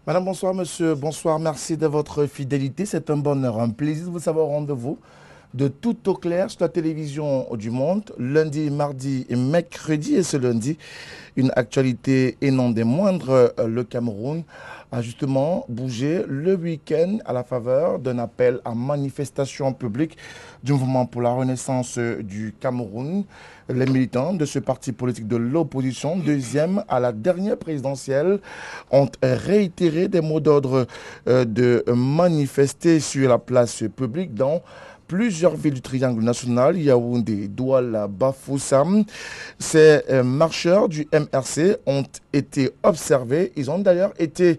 Madame, bonsoir, monsieur. Bonsoir, merci de votre fidélité. C'est un bonheur, un plaisir de vous savoir au rendez-vous de tout au clair sur la télévision du Monde, lundi, mardi et mercredi. Et ce lundi, une actualité et non des moindres, le Cameroun a justement bougé le week-end à la faveur d'un appel à manifestation publique du mouvement pour la renaissance du Cameroun. Les militants de ce parti politique de l'opposition, deuxième à la dernière présidentielle, ont réitéré des mots d'ordre de manifester sur la place publique dans plusieurs villes du triangle national, Yaoundé, Douala, Bafoussam. Ces marcheurs du MRC ont été observés. Ils ont d'ailleurs été,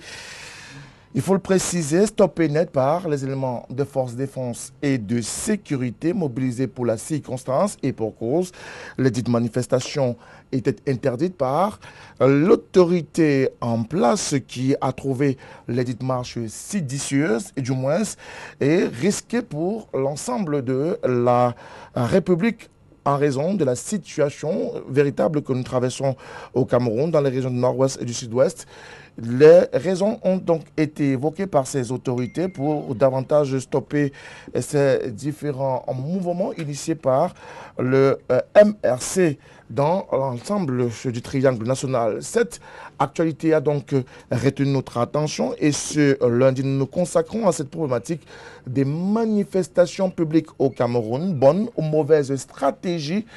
il faut le préciser, stoppés net par les éléments de force défense et de sécurité mobilisés pour la circonstance et pour cause. Les dites manifestations étaient interdites par l'autorité en place qui a trouvé les dites marches séditieuses et du moins et risquées pour l'ensemble de la République en raison de la situation véritable que nous traversons au Cameroun, dans les régions du nord-ouest et du sud-ouest. Les raisons ont donc été évoquées par ces autorités pour davantage stopper ces différents mouvements initiés par le MRC dans l'ensemble du triangle national. Cette actualité a donc retenu notre attention et ce lundi, nous nous consacrons à cette problématique des manifestations publiques au Cameroun, bonnes ou mauvaises stratégies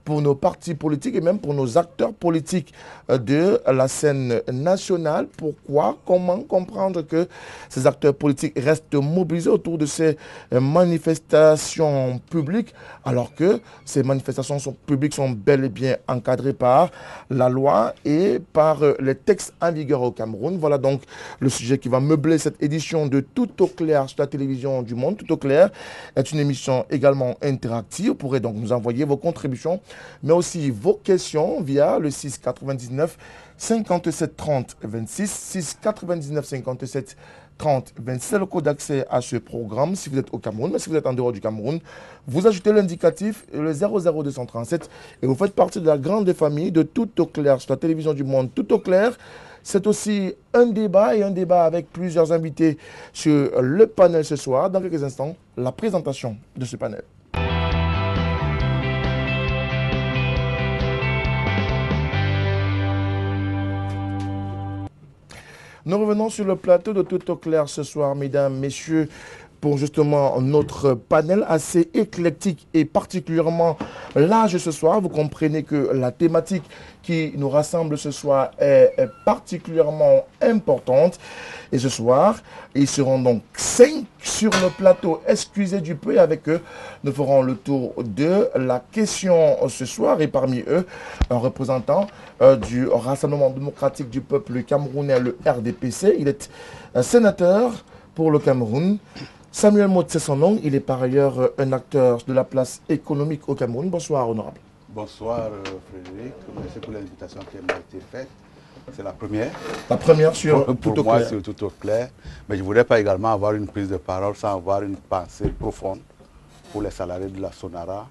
pour nos partis politiques et même pour nos acteurs politiques de la scène nationale. Pourquoi? Comment comprendre que ces acteurs politiques restent mobilisés autour de ces manifestations publiques alors que ces manifestations publiques sont bel et bien encadrées par la loi et par les textes en vigueur au Cameroun? Voilà donc le sujet qui va meubler cette édition de Tout au clair sur la télévision du Monde. Tout au clair est une émission également interactive. Vous pourrez donc nous envoyer vos contributions mais aussi vos questions via le 699 57 30 26, 699 57 30 26. C'est le code d'accès à ce programme si vous êtes au Cameroun. Mais si vous êtes en dehors du Cameroun, vous ajoutez l'indicatif le 00237 et vous faites partie de la grande famille de Tout au clair sur la télévision du Monde. Tout au clair, c'est aussi un débat et un débat avec plusieurs invités sur le panel ce soir. Dans quelques instants, la présentation de ce panel. Nous revenons sur le plateau de Tout au clair ce soir, mesdames, messieurs, pour justement notre panel assez éclectique et particulièrement large ce soir. Vous comprenez que la thématique qui nous rassemble ce soir est particulièrement importante. Et ce soir, ils seront donc 5 sur le plateau. Excusez du peu, et avec eux, nous ferons le tour de la question ce soir. Et parmi eux, un représentant du Rassemblement démocratique du peuple camerounais, le RDPC. Il est sénateur pour le Cameroun. Samuel Motse, c'est son nom. Il est par ailleurs un acteur de la place économique au Cameroun. Bonsoir, honorable. Bonsoir Frédéric, merci pour l'invitation qui m'a été faite. C'est la première. La première sur Tout au clair. Sur Tout au clair. Mais je ne voudrais pas également avoir une prise de parole sans avoir une pensée profonde pour les salariés de la Sonara,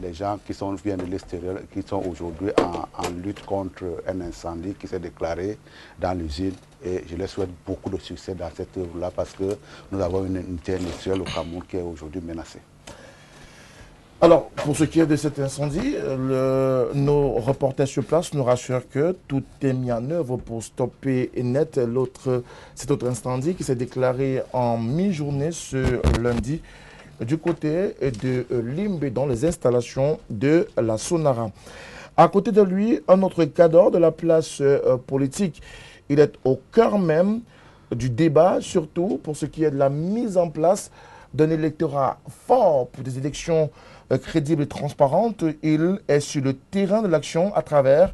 les gens qui viennent de l'extérieur, qui sont aujourd'hui en lutte contre un incendie qui s'est déclaré dans l'usine. Et je leur souhaite beaucoup de succès dans cette œuvre-là parce que nous avons une unité industrielle au Cameroun qui est aujourd'hui menacée. Alors, pour ce qui est de cet incendie, nos reporters sur place nous rassurent que tout est mis en œuvre pour stopper net cet autre incendie qui s'est déclaré en mi-journée ce lundi du côté de Limbe dans les installations de la Sonara. À côté de lui, un autre cadre de la place politique. Il est au cœur même du débat, surtout pour ce qui est de la mise en place d'un électorat fort pour des élections crédibles et transparentes. Il est sur le terrain de l'action à travers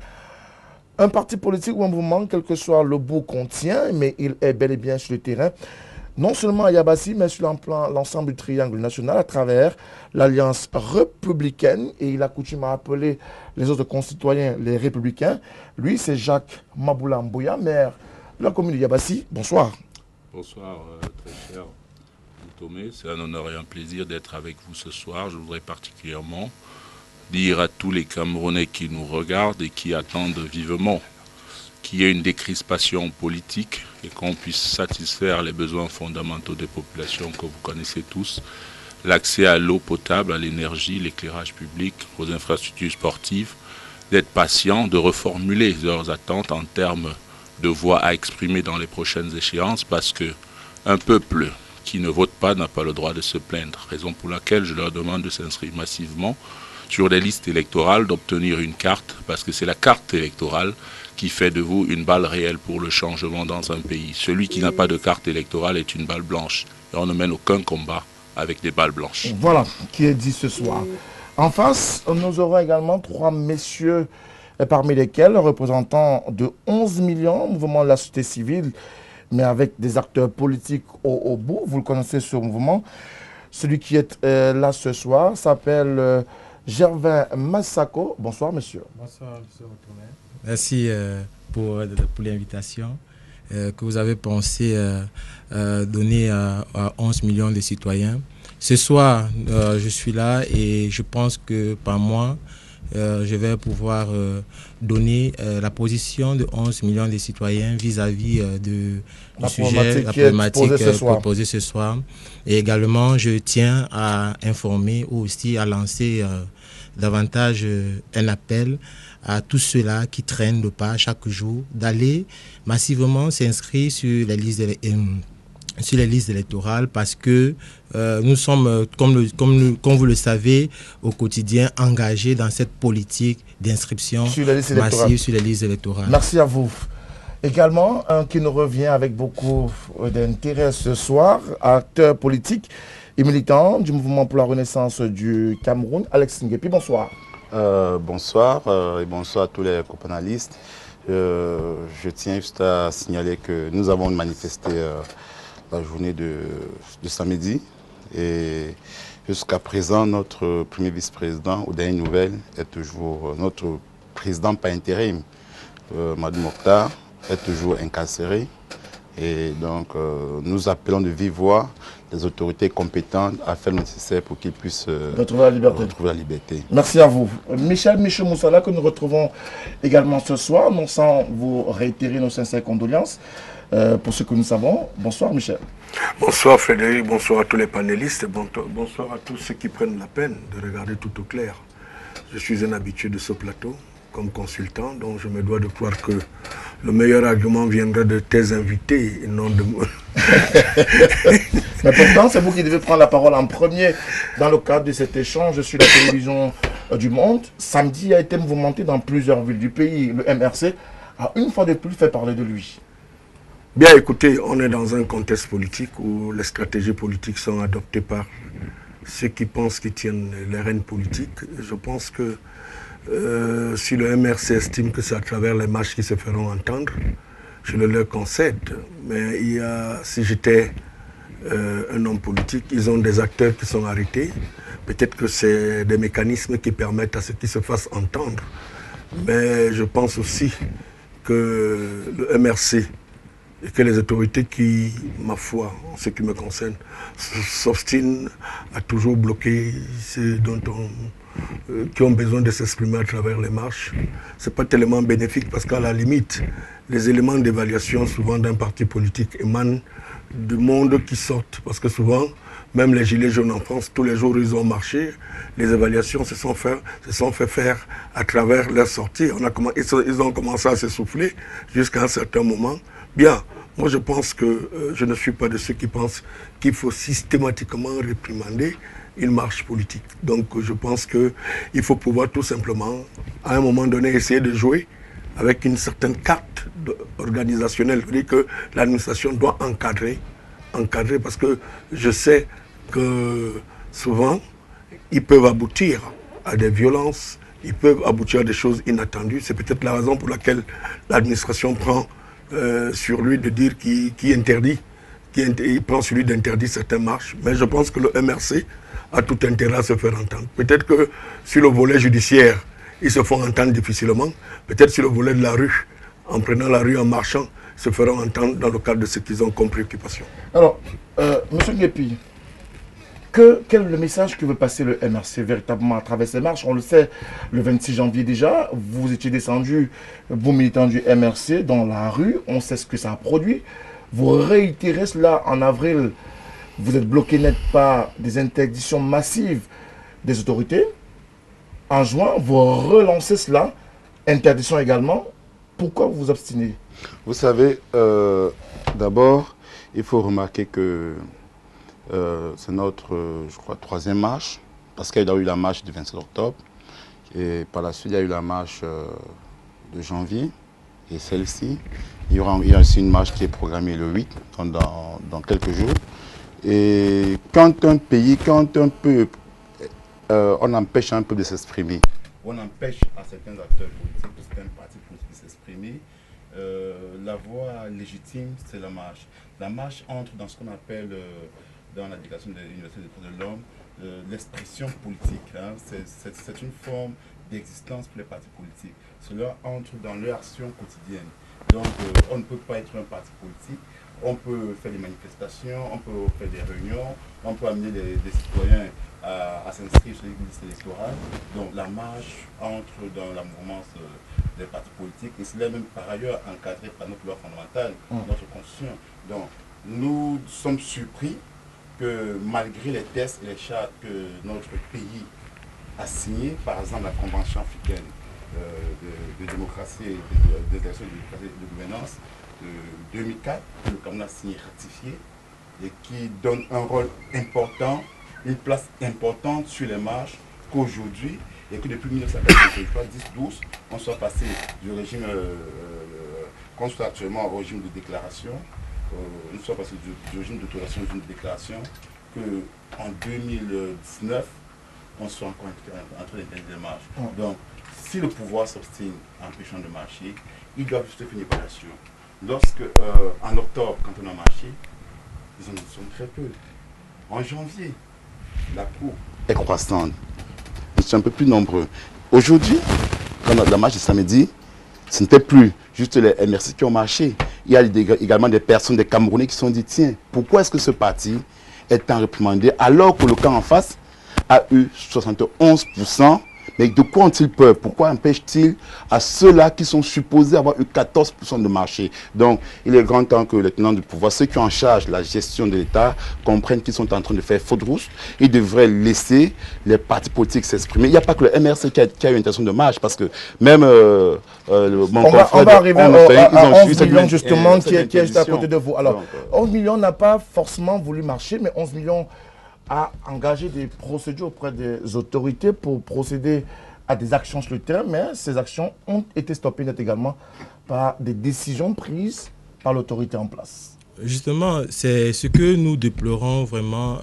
un parti politique ou un mouvement, quel que soit le bout qu'on tient, mais il est bel et bien sur le terrain, non seulement à Yabassi, mais sur l'ensemble du triangle national à travers l'Alliance républicaine. Et il a coutume à appeler les autres concitoyens les républicains. Lui, c'est Jacques Maboula Mbouya, maire de la commune de Yabassi. Bonsoir. Bonsoir, très cher Tomé. C'est un honneur et un plaisir d'être avec vous ce soir. Je voudrais particulièrement dire à tous les Camerounais qui nous regardent et qui attendent vivement qu'il y ait une décrispation politique et qu'on puisse satisfaire les besoins fondamentaux des populations que vous connaissez tous. L'accès à l'eau potable, à l'énergie, l'éclairage public, aux infrastructures sportives, d'être patient, de reformuler leurs attentes en termes de voix à exprimer dans les prochaines échéances, parce qu'un peuple qui ne vote pas n'a pas le droit de se plaindre. Raison pour laquelle je leur demande de s'inscrire massivement sur les listes électorales, d'obtenir une carte, parce que c'est la carte électorale qui fait de vous une balle réelle pour le changement dans un pays. Celui qui n'a pas de carte électorale est une balle blanche. Et on ne mène aucun combat avec des balles blanches. Voilà qui est dit ce soir. En face, nous aurons également 3 messieurs, parmi lesquels représentants de 11 millions, mouvement de la société civile, mais avec des acteurs politiques au bout. Vous le connaissez, ce mouvement. Celui qui est là ce soir s'appelle Gervin Massako. Bonsoir, monsieur. Bonsoir, monsieur Retourné. Merci pour l'invitation que vous avez pensé donner à 11 millions de citoyens. Ce soir, je suis là et je pense que par moi, je vais pouvoir donner la position de 11 millions de citoyens vis-à-vis du sujet, la problématique proposée ce soir. Et également, je tiens à informer ou aussi à lancer davantage un appel à tous ceux-là qui traînent le pas chaque jour d'aller massivement s'inscrire sur les listes électorales parce que nous sommes, comme vous le savez, au quotidien engagés dans cette politique d'inscription massive sur les listes électorales. Merci à vous. Également, un qui nous revient avec beaucoup d'intérêt ce soir, acteur politique et militant du mouvement pour la renaissance du Cameroun, Alex Nguepi. Bonsoir. Bonsoir et bonsoir à tous les co-panélistes. Je tiens juste à signaler que nous avons manifesté la journée de samedi et jusqu'à présent notre premier vice-président, aux dernières nouvelles, est toujours notre président par intérim, Madou Mokhtar, est toujours incarcéré. Et donc nous appelons de vive voix les autorités compétentes à faire le nécessaire pour qu'ils puissent retrouver la liberté. Merci à vous. Michel Moussala, que nous retrouvons également ce soir, non sans vous réitérer nos sincères condoléances pour ce que nous savons. Bonsoir Michel. Bonsoir Frédéric, bonsoir à tous les panélistes, bonsoir à tous ceux qui prennent la peine de regarder tout au clair. Je suis un habitué de ce plateau comme consultant, donc je me dois de croire que le meilleur argument viendrait de tes invités et non de moi. Mais pourtant, c'est vous qui devez prendre la parole en premier dans le cadre de cet échange sur la télévision du Monde. Samedi a été mouvementé dans plusieurs villes du pays. Le MRC a une fois de plus fait parler de lui. Bien écoutez, on est dans un contexte politique où les stratégies politiques sont adoptées par ceux qui pensent qu'ils tiennent les rênes politiques. Je pense que si le MRC estime que c'est à travers les marches qui se feront entendre, je le leur concède. Mais si j'étais un homme politique, ils ont des acteurs qui sont arrêtés. Peut-être que c'est des mécanismes qui permettent à ce qu'ils se fassent entendre. Mais je pense aussi que le MRC et que les autorités qui, ma foi, en ce qui me concerne, s'obstinent à toujours bloquer ceux qui ont besoin de s'exprimer à travers les marches, ce n'est pas tellement bénéfique parce qu'à la limite, les éléments d'évaluation souvent d'un parti politique émanent du monde qui sortent. Parce que souvent, même les Gilets jaunes en France, tous les jours ils ont marché, les évaluations se sont fait faire à travers leur sortie. Ils ont commencé à s'essouffler jusqu'à un certain moment. Bien, moi je pense que je ne suis pas de ceux qui pensent qu'il faut systématiquement réprimander une marche politique. Donc je pense qu'il faut pouvoir tout simplement, à un moment donné, essayer de jouer avec une certaine carte organisationnelle. Je dis que l'administration doit encadrer parce que je sais que souvent, ils peuvent aboutir à des violences, ils peuvent aboutir à des choses inattendues. C'est peut-être la raison pour laquelle l'administration prend sur lui de dire qu'il prend sur lui d'interdire certaines marches. Mais je pense que le MRC a tout intérêt à se faire entendre. Peut-être que sur le volet judiciaire, ils se font entendre difficilement. Peut-être sur le volet de la rue, en prenant la rue en marchant, ils se feront entendre dans le cadre de ce qu'ils ont comme préoccupation. Alors, M. Nguepi, Quel est le message que veut passer le MRC véritablement à travers ces marches? On le sait, le 26 janvier déjà, vous étiez descendu, vous militants du MRC, dans la rue. On sait ce que ça a produit. Vous réitérez cela en avril. Vous êtes bloqué net par des interdictions massives des autorités. En juin, vous relancez cela. Interdiction également. Pourquoi vous vous obstinez? Vous savez, d'abord, il faut remarquer que c'est notre, je crois, 3e marche, parce qu'il y a eu la marche du 27 octobre, et par la suite, il y a eu la marche de janvier, et celle-ci. Il y a aussi une marche qui est programmée le 8, dans quelques jours. Et quand un pays, quand un peuple, on empêche un peu de s'exprimer, on empêche à certains acteurs politiques, de certains partis politiques de s'exprimer, la voie légitime, c'est la marche. La marche entre dans ce qu'on appelle, dans la déclaration de l'Université des droits de l'homme, l'expression politique. Hein. C'est une forme d'existence pour les partis politiques. Cela entre dans leur action quotidienne. Donc, on ne peut pas être un parti politique. On peut faire des manifestations, on peut faire des réunions, on peut amener des citoyens à s'inscrire sur les listes électorales. Donc, la marche entre dans la mouvance des partis politiques, et cela est même par ailleurs encadré par notre loi fondamentale, notre constitution. Donc, nous sommes surpris que malgré les tests et les chartes que notre pays a signés, par exemple la Convention africaine de démocratie et de gouvernance de 2004, que le Cameroun a signé et ratifié, et qui donne un rôle important, une place importante sur les marches, qu'aujourd'hui, et que depuis 1993-10-12, on soit passé du régime, qu'on soit actuellement au régime de déclaration, nous sommes passés du régime d'autorisation d'une déclaration, qu'en 2019, on soit encore en train d'interdire les marches. Donc, si le pouvoir s'obstine en empêchant de marcher, ils doivent juste faire une évaluation. Lorsque, en octobre, quand on a marché, ils en sont très peu. En janvier, la cour est croissante. Ils sont un peu plus nombreux. Aujourd'hui, quand on a la marche de samedi, ce n'était plus juste les MRC qui ont marché. Il y a également des personnes, des Camerounais qui se sont dit, tiens, pourquoi est-ce que ce parti est tant réprimandé alors que le camp en face a eu 71%? Mais de quoi ont-ils peur? Pourquoi empêchent-ils à ceux-là qui sont supposés avoir eu 14% de marché? Donc, il est grand temps que les tenants du pouvoir, ceux qui ont en charge la gestion de l'État, comprennent qu'ils sont en train de faire faute rousse. Ils devraient laisser les partis politiques s'exprimer. Il n'y a pas que le MRC qui a eu une intention de marche, parce que même mon confrère... On va arriver à 11 millions, justement, qui est juste à côté de vous. Alors, 11 millions n'a pas forcément voulu marcher, mais 11 millions... a engagé des procédures auprès des autorités pour procéder à des actions sur le terrain, mais ces actions ont été stoppées net également par des décisions prises par l'autorité en place. Justement, c'est ce que nous déplorons vraiment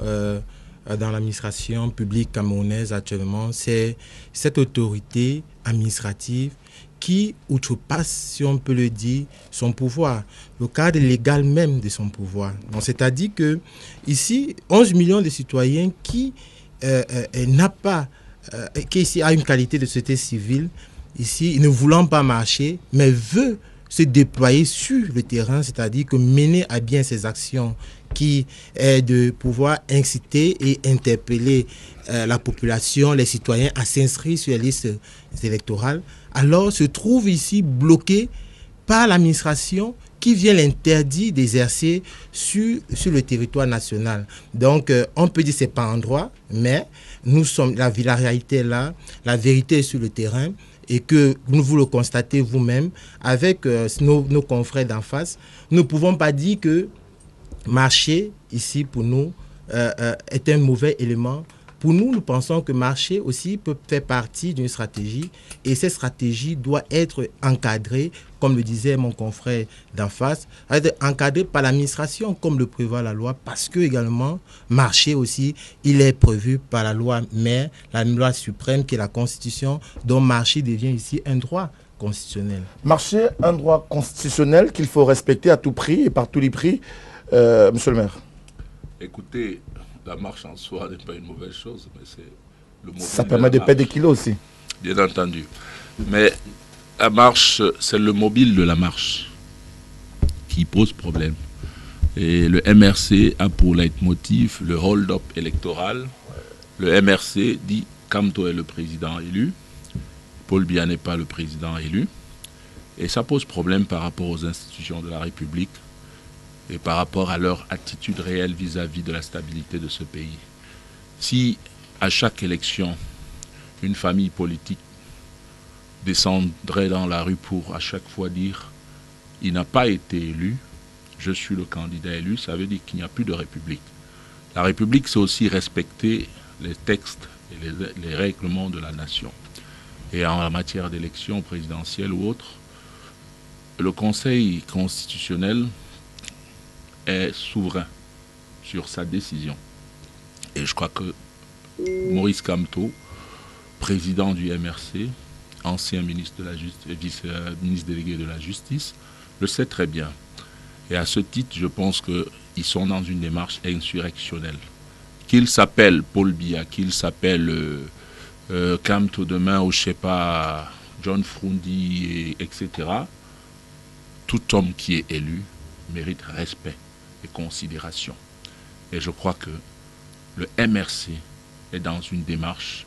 dans l'administration publique camerounaise actuellement, c'est cette autorité administrative qui outrepasse, si on peut le dire, son pouvoir, le cadre légal même de son pouvoir. C'est-à-dire que ici, 11 millions de citoyens qui n'a pas, qui ici a une qualité de société civile, ici, ne voulant pas marcher, mais veut se déployer sur le terrain, c'est-à-dire que mener à bien ces actions qui est de pouvoir inciter et interpeller la population, les citoyens à s'inscrire sur les listes électorales, alors se trouve ici bloqué par l'administration qui vient l'interdire d'exercer sur le territoire national. Donc, on peut dire que ce n'est pas un droit, mais nous sommes, la réalité est là, la vérité est sur le terrain, et que vous le constatez vous-même avec nos confrères d'en face. Nous ne pouvons pas dire que marcher ici pour nous est un mauvais élément. Pour nous, nous pensons que marcher aussi peut faire partie d'une stratégie, et cette stratégie doit être encadrée, comme le disait mon confrère d'en face, encadrée par l'administration, comme le prévoit la loi, parce que également, marcher aussi, il est prévu par la loi mère, la loi suprême qui est la Constitution, dont marcher devient ici un droit constitutionnel. Marcher, un droit constitutionnel qu'il faut respecter à tout prix et par tous les prix, monsieur le maire. Écoutez, la marche en soi n'est pas une mauvaise chose, mais c'est le mobile. Ça permet de perdre des kilos aussi. Bien entendu. Mais la marche, c'est le mobile de la marche qui pose problème. Et le MRC a pour leitmotiv le hold-up électoral. Le MRC dit Kamto est le président élu, Paul Biya n'est pas le président élu. Et ça pose problème par rapport aux institutions de la République et par rapport à leur attitude réelle vis-à-vis de la stabilité de ce pays. Si à chaque élection, une famille politique descendrait dans la rue pour à chaque fois dire « il n'a pas été élu, je suis le candidat élu », ça veut dire qu'il n'y a plus de République. La République, c'est aussi respecter les textes et les règlements de la nation. Et en matière d'élection présidentielle ou autre, le Conseil constitutionnel est souverain sur sa décision. Et je crois que Maurice Kamto, président du MRC, ancien ministre de la vice-ministre délégué de la Justice, le sait très bien. Et à ce titre, je pense qu'ils sont dans une démarche insurrectionnelle. Qu'il s'appelle Paul Biya, qu'il s'appelle Kamto demain, ou je ne sais pas, John Frundi, etc., tout homme qui est élu mérite respect et considération. Et je crois que le MRC est dans une démarche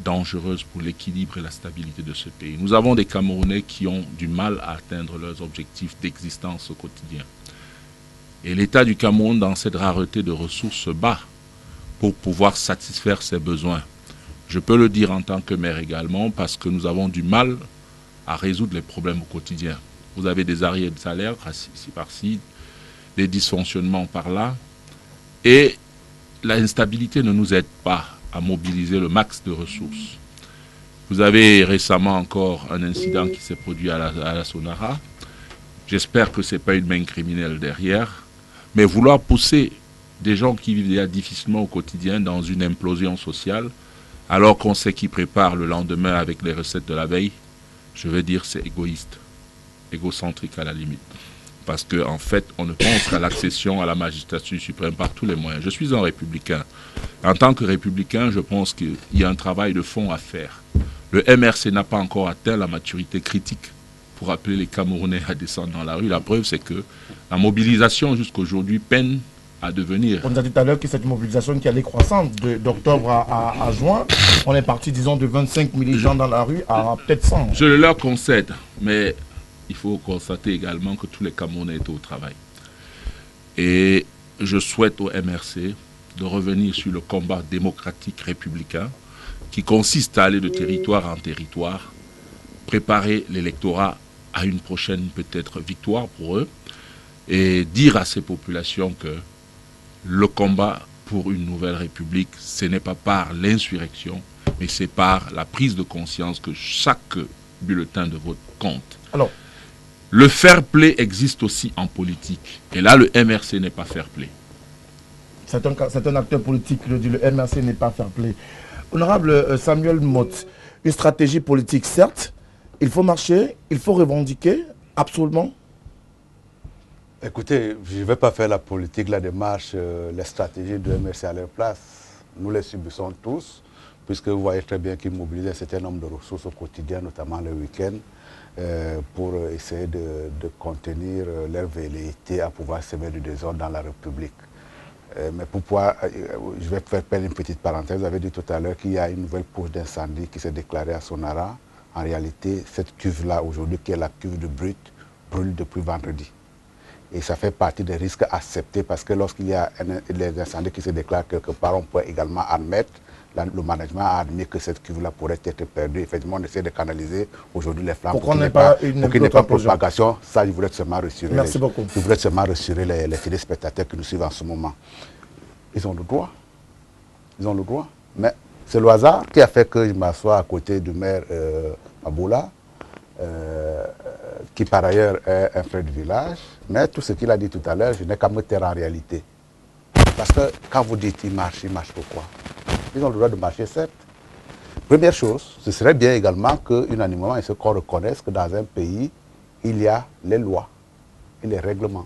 dangereuse pour l'équilibre et la stabilité de ce pays. Nous avons des Camerounais qui ont du mal à atteindre leurs objectifs d'existence au quotidien. Et l'État du Cameroun, dans cette rareté de ressources, se bat pour pouvoir satisfaire ses besoins. Je peux le dire en tant que maire également, parce que nous avons du mal à résoudre les problèmes au quotidien. Vous avez des arriérés de salaire, ici par-ci, des dysfonctionnements par-là, et l'instabilité ne nous aide pas à mobiliser le max de ressources. Vous avez récemment encore un incident qui s'est produit à la Sonara. J'espère que ce n'est pas une main criminelle derrière, mais vouloir pousser des gens qui vivent déjà difficilement au quotidien dans une implosion sociale, alors qu'on sait qu'ils préparent le lendemain avec les recettes de la veille, je veux dire c'est égoïste, égocentrique à la limite. Parce qu'en fait, on ne pense qu'à l'accession à la magistrature suprême par tous les moyens. Je suis un républicain. En tant que républicain, je pense qu'il y a un travail de fond à faire. Le MRC n'a pas encore atteint la maturité critique pour appeler les Camerounais à descendre dans la rue. La preuve, c'est que la mobilisation jusqu'aujourd'hui peine à devenir. On nous a dit tout à l'heure que cette mobilisation qui allait croissante d'octobre à juin, on est parti, disons, de 25 000 gens dans la rue à peut-être 100. Je le leur concède, mais il faut constater également que tous les Camerounais étaient au travail. Et je souhaite au MRC de revenir sur le combat démocratique républicain qui consiste à aller de territoire en territoire, préparer l'électorat à une prochaine peut-être victoire pour eux et dire à ces populations que le combat pour une nouvelle république, ce n'est pas par l'insurrection, mais c'est par la prise de conscience que chaque bulletin de vote compte. Alors, le fair play existe aussi en politique. Et là, le MRC n'est pas fair play. C'est un acteur politique qui le dit, le MRC n'est pas fair play. Honorable Samuel Motte, une stratégie politique, certes, il faut marcher, il faut revendiquer, absolument. Écoutez, je ne vais pas faire la politique, la démarche, les stratégies de MRC à leur place. Nous les subissons tous, puisque vous voyez très bien qu'ils mobilisent un certain nombre de ressources au quotidien, notamment le week-end, pour essayer de contenir leur velléité à pouvoir semer du désordre dans la République. Mais pour pouvoir, je vais faire une petite parenthèse, vous avez dit tout à l'heure qu'il y a une nouvelle poche d'incendie qui s'est déclarée à Sonara. En réalité, cette cuve-là, aujourd'hui, qui est la cuve de Brut, brûle depuis vendredi. Et ça fait partie des risques acceptés parce que lorsqu'il y a des incendies qui se déclarent quelque part, on peut également admettre, le management a admis que cette cuve-là pourrait être perdue. Effectivement, on essaie de canaliser aujourd'hui les flammes pour qu'il n'y ait pas de propagation. Ça, je voulais seulement rassurer. Merci beaucoup. Je voulais seulement rassurer les téléspectateurs qui nous suivent en ce moment. Ils ont le droit. Ils ont le droit. Mais c'est le hasard qui a fait que je m'assois à côté du maire Maboula, qui par ailleurs est un frère du village. Mais tout ce qu'il a dit tout à l'heure, je n'ai qu'à me taire en réalité. Parce que quand vous dites il marche pourquoi? Ils ont le droit de marcher, certes. Première chose, ce serait bien également qu'unanimement, qu'on reconnaisse que dans un pays, il y a les lois et les règlements.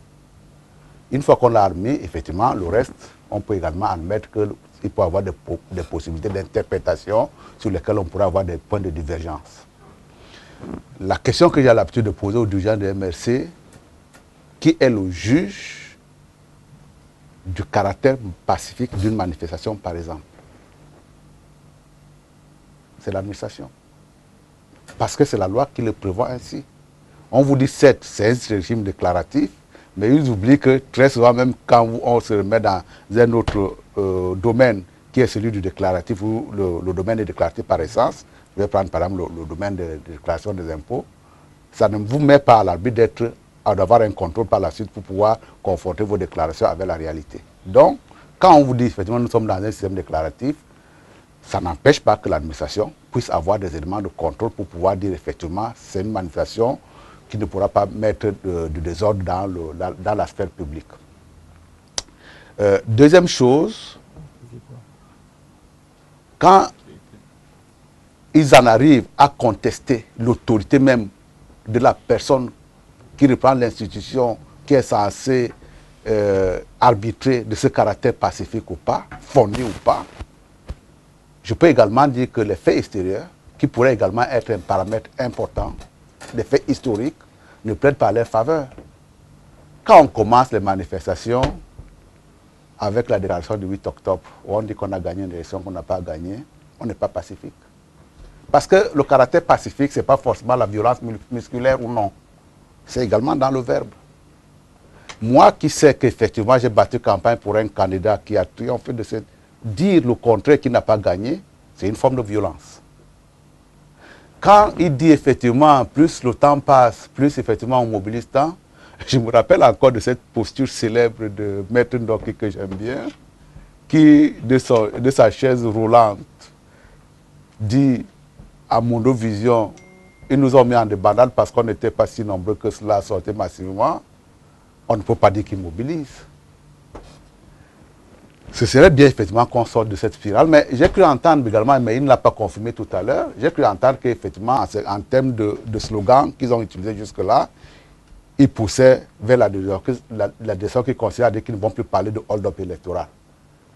Une fois qu'on l'a admis, effectivement, le reste, on peut également admettre qu'il peut y avoir des possibilités d'interprétation sur lesquelles on pourrait avoir des points de divergence. La question que j'ai l'habitude de poser aux dirigeants de MRC, qui est le juge du caractère pacifique d'une manifestation, par exemple? C'est l'administration. Parce que c'est la loi qui le prévoit ainsi. On vous dit certes, c'est un régime déclaratif, mais ils oublient que très souvent, même quand on se remet dans un autre domaine qui est celui du déclaratif, où le domaine est déclaratif par essence, je vais prendre par exemple le domaine de déclaration des impôts, ça ne vous met pas à l'arbitre d'avoir un contrôle par la suite pour pouvoir confronter vos déclarations avec la réalité. Donc, quand on vous dit effectivement nous sommes dans un système déclaratif, ça n'empêche pas que l'administration puisse avoir des éléments de contrôle pour pouvoir dire effectivement c'est une manifestation qui ne pourra pas mettre du désordre dans la sphère publique. Deuxième chose, quand ils en arrivent à contester l'autorité même de la personne qui reprend l'institution qui est censée arbitrer de ce caractère pacifique ou pas, fondé ou pas, je peux également dire que les faits extérieurs, qui pourraient également être un paramètre important, les faits historiques, ne plaident pas à leur faveur. Quand on commence les manifestations avec la déclaration du 8 octobre, où on dit qu'on a gagné une élection qu'on n'a pas gagnée, on n'est pas pacifique. Parce que le caractère pacifique, ce n'est pas forcément la violence musculaire ou non. C'est également dans le verbe. Moi qui sais qu'effectivement j'ai battu campagne pour un candidat qui a triomphé de cette... Dire le contraire qui n'a pas gagné, c'est une forme de violence. Quand il dit effectivement, plus le temps passe, plus effectivement on mobilise tant, je me rappelle encore de cette posture célèbre de Maître Ndoki que j'aime bien, qui, de sa chaise roulante, dit à Mondovision, ils nous ont mis en débandade parce qu'on n'était pas si nombreux que cela sortait massivement. On ne peut pas dire qu'ils mobilisent. Ce serait bien effectivement qu'on sorte de cette spirale, mais j'ai cru entendre également, mais il ne l'a pas confirmé tout à l'heure, j'ai cru entendre qu'effectivement, en termes de slogan qu'ils ont utilisé jusque-là, ils poussaient vers la direction qu'ils considèrent qu'ils ne vont plus parler de hold-up électoral.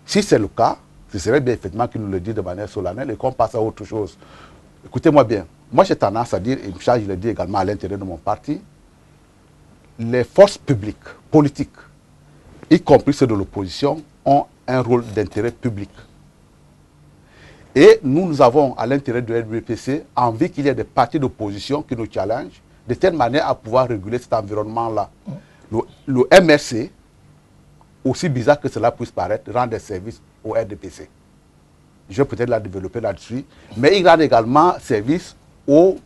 Si c'est le cas, ce serait bien effectivement qu'ils nous le disent de manière solennelle et qu'on passe à autre chose. Écoutez-moi bien, moi j'ai tendance à dire, et ça je le dis également à l'intérieur de mon parti, les forces publiques, politiques, y compris ceux de l'opposition, ont un rôle d'intérêt public. Et nous avons à l'intérieur de l'RDPC envie qu'il y ait des partis d'opposition qui nous challengent de telle manière à pouvoir réguler cet environnement-là. Le MRC, aussi bizarre que cela puisse paraître, rend des services au RDPC. Je vais peut-être la développer là-dessus, mais il rend également service aux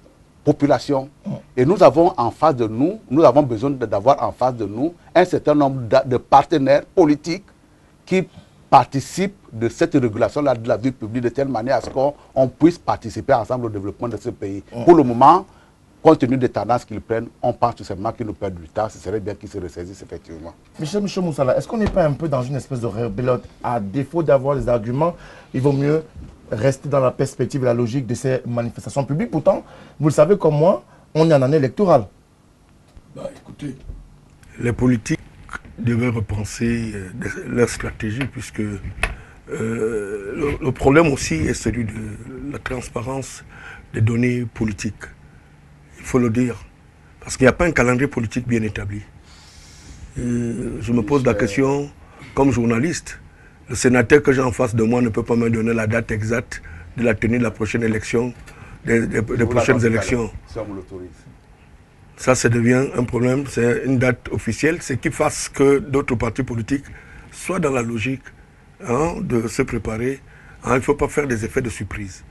populations. Et nous avons en face de nous, nous avons besoin d'avoir en face de nous un certain nombre de partenaires politiques qui participent de cette régulation-là de la vie publique de telle manière à ce qu'on puisse participer ensemble au développement de ce pays. Pour le moment, compte tenu des tendances qu'ils prennent, on pense tout simplement qu'ils nous perdent du temps. Ce serait bien qu'ils se ressaisissent effectivement. Michel Moussala, est-ce qu'on n'est pas un peu dans une espèce de rebelote? À défaut d'avoir des arguments, il vaut mieux rester dans la perspective et la logique de ces manifestations publiques. Pourtant, vous le savez comme moi, on est en année électorale. Bah, écoutez, les politiques devaient repenser leur stratégie puisque le problème aussi est celui de la transparence des données politiques. Il faut le dire. Parce qu'il n'y a pas un calendrier politique bien établi. Je me pose la question, comme journaliste, le sénateur que j'ai en face de moi ne peut pas me donner la date exacte de la tenue de la prochaine élection, des prochaines élections. Si on me l'autorise. Ça devient un problème, c'est une date officielle, c'est qu'il fasse que d'autres partis politiques soient dans la logique de se préparer. Il ne faut pas faire des effets de surprise.